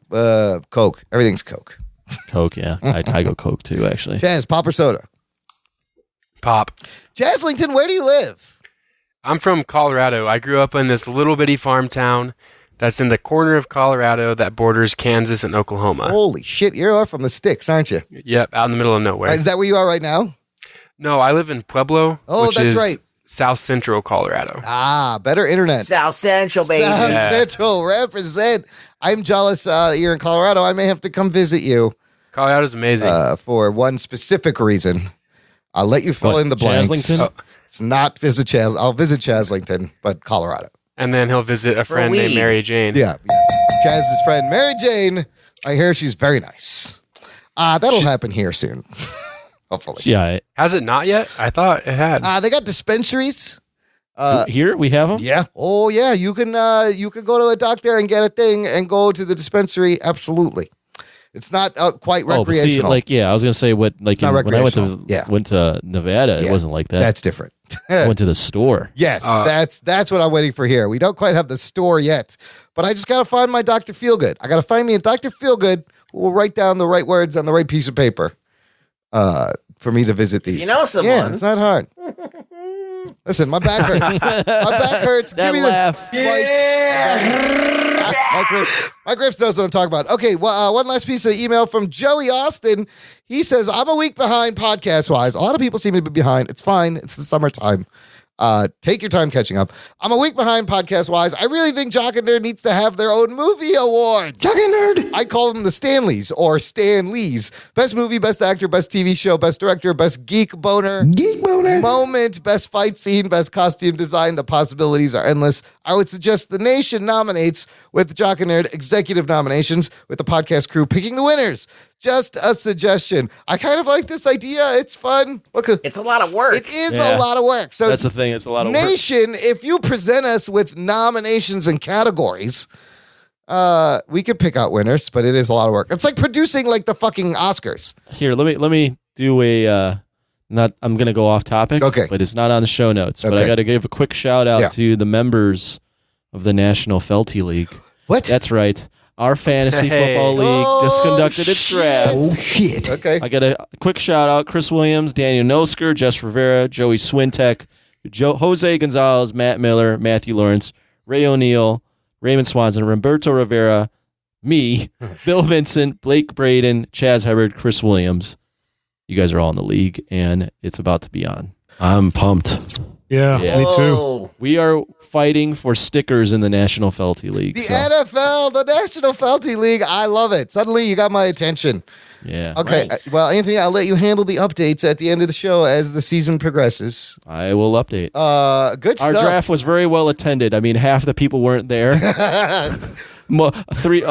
Coke. Everything's Coke. Coke, yeah. I go Coke too, actually. Jazz, pop or soda? Pop. Jazzlington, where do you live? I'm from Colorado. I grew up in this little bitty farm town that's in the corner of Colorado that borders Kansas and Oklahoma. Holy shit, you're from the sticks, aren't you? Yep, out in the middle of nowhere. Is that where you are right now? No, I live in Pueblo. Oh, which that's is right. South Central Colorado. Ah, better internet. South Central, baby. South Central, represent. I'm jealous you're in Colorado. I may have to come visit you. Colorado's amazing. For one specific reason. I'll let you fill in the blanks. Chaslington? It's not visit Chaz. I'll visit Chaslington, but Colorado. And then he'll visit a friend named Mary Jane. Yeah, yes. Chaz's friend, Mary Jane. I hear she's very nice. That'll happen here soon. Hopefully. Yeah. Has it not yet? I thought it had. They got dispensaries. Here we have them? Yeah. Oh, yeah. You can go to a doctor and get a thing and go to the dispensary. Absolutely. It's not quite recreational. But see, I was gonna say when I went to Nevada, it wasn't like that. That's different. I went to the store. Yes, that's what I'm waiting for here. We don't quite have the store yet, but I just gotta find my Dr. Feelgood. I gotta find me a Dr. Feelgood who will write down the right words on the right piece of paper for me to visit these. If you know someone. Yeah, it's not hard. Listen, my back hurts. My back hurts. That Give me laugh. My Grips knows what I'm talking about. Okay, well, one last piece of email from Joey Austin. He says, I'm a week behind podcast-wise. A lot of people seem to be behind. It's fine. It's the summertime. Take your time catching up. I'm a week behind podcast-wise. I really think Jock and Nerd needs to have their own movie awards. Jock and Nerd! I call them the Stanleys or Stan Lees. Best movie, best actor, best TV show, best director, best geek boner. Geek boner. Moment, best fight scene, best costume design. The possibilities are endless. I would suggest the nation nominates with Jock and Nerd executive nominations with the podcast crew picking the winners. Just a suggestion. I kind of like this idea. It's fun. It's a lot of work. It is a lot of work. So that's the thing. It's a lot of work. Nation, if you present us with nominations and categories, we could pick out winners, but it is a lot of work. It's like producing like the fucking Oscars. Here, let me do a I'm gonna go off topic. Okay. But it's not on the show notes. But I gotta give a quick shout out to the members of the National Felty League. What? That's right. Our fantasy football league just conducted its draft. Oh, shit. Okay. I got a quick shout out. Chris Williams, Daniel Nosker, Jess Rivera, Joey Swintek, Jose Gonzalez, Matt Miller, Matthew Lawrence, Ray O'Neill, Raymond Swanson, Roberto Rivera, me, Bill Vincent, Blake Braden, Chaz Hubbard, Chris Williams. You guys are all in the league, and it's about to be on. I'm pumped. Yeah, me too. We are fighting for stickers in the National Felty League. The NFL, the National Felty League. I love it. Suddenly you got my attention. Yeah. Okay. Nice. Well, Anthony, I'll let you handle the updates at the end of the show as the season progresses. I will update. Good stuff. Our draft was very well attended. I mean, half the people weren't there. Three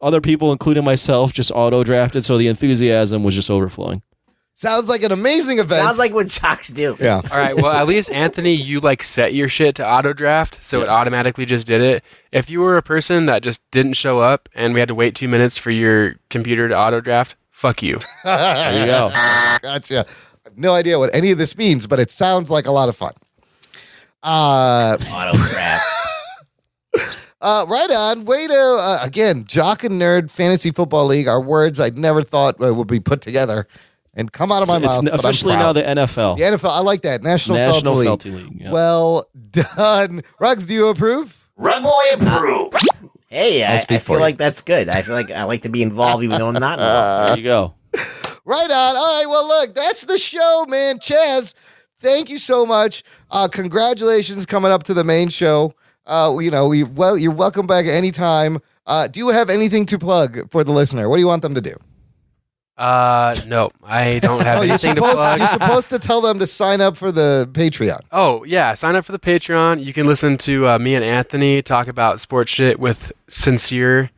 other people, including myself, just auto-drafted, so the enthusiasm was just overflowing. Sounds like an amazing event. Sounds like what Jocks do. Yeah. All right. Well, at least Anthony, you like set your shit to auto draft, so it automatically just did it. If you were a person that just didn't show up and we had to wait 2 minutes for your computer to auto draft, fuck you. There you go. Gotcha. I have no idea what any of this means, but it sounds like a lot of fun. Auto draft. Right on. Way to, again, Jock and Nerd Fantasy Football League are words I never thought would be put together and come out of my mouth. It's officially now the NFL. The NFL. I like that. National Felty League. Yeah. Well done. Ruggs, do you approve? Rug boy approve. Hey, I feel like that's good. I feel like I like to be involved even though I'm not involved. There you go. Right on. All right. Well, look, that's the show, man. Chaz, thank you so much. Congratulations coming up to the main show. You're welcome back anytime. Do you have anything to plug for the listener? What do you want them to do? No, I don't have anything to plug. You're supposed to tell them to sign up for the Patreon. Oh, yeah. Sign up for the Patreon. You can listen to me and Anthony talk about sports shit with sincere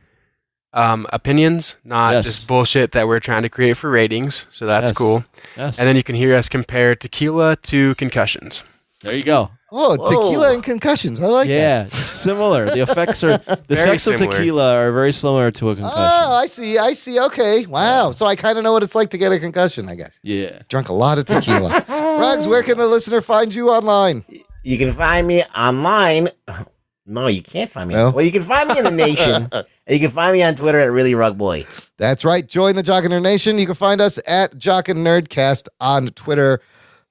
opinions, not just bullshit that we're trying to create for ratings. So that's cool. Yes. And then you can hear us compare tequila to concussions. There you go. Oh, tequila and concussions. I like that. Yeah, similar. The effects of tequila are very similar to a concussion. Oh, I see. Okay. Wow. So I kind of know what it's like to get a concussion, I guess. Yeah. Drunk a lot of tequila. Ruggs, where can the listener find you online? You can find me online. No, you can't find me. No? Well, you can find me in the nation. And you can find me on Twitter at ReallyRugBoy. That's right. Join the Jock and Nerd Nation. You can find us at Jock and Nerdcast on Twitter.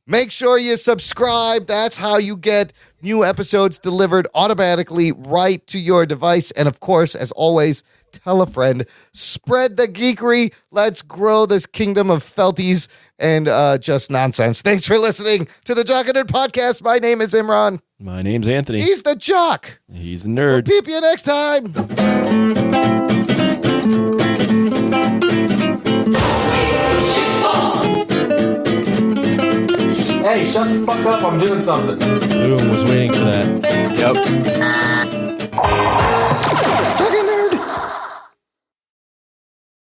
Make sure you subscribe. That's how you get new episodes delivered automatically right to your device. And of course, as always, tell a friend. Spread the geekery. Let's grow this kingdom of felties and just nonsense. Thanks for listening to the Jock and Nerd Podcast. My name is Imran. My name's Anthony. He's the Jock. He's the Nerd. We'll peep you next time. Hey, shut the fuck up, I'm doing something. Boom was waiting.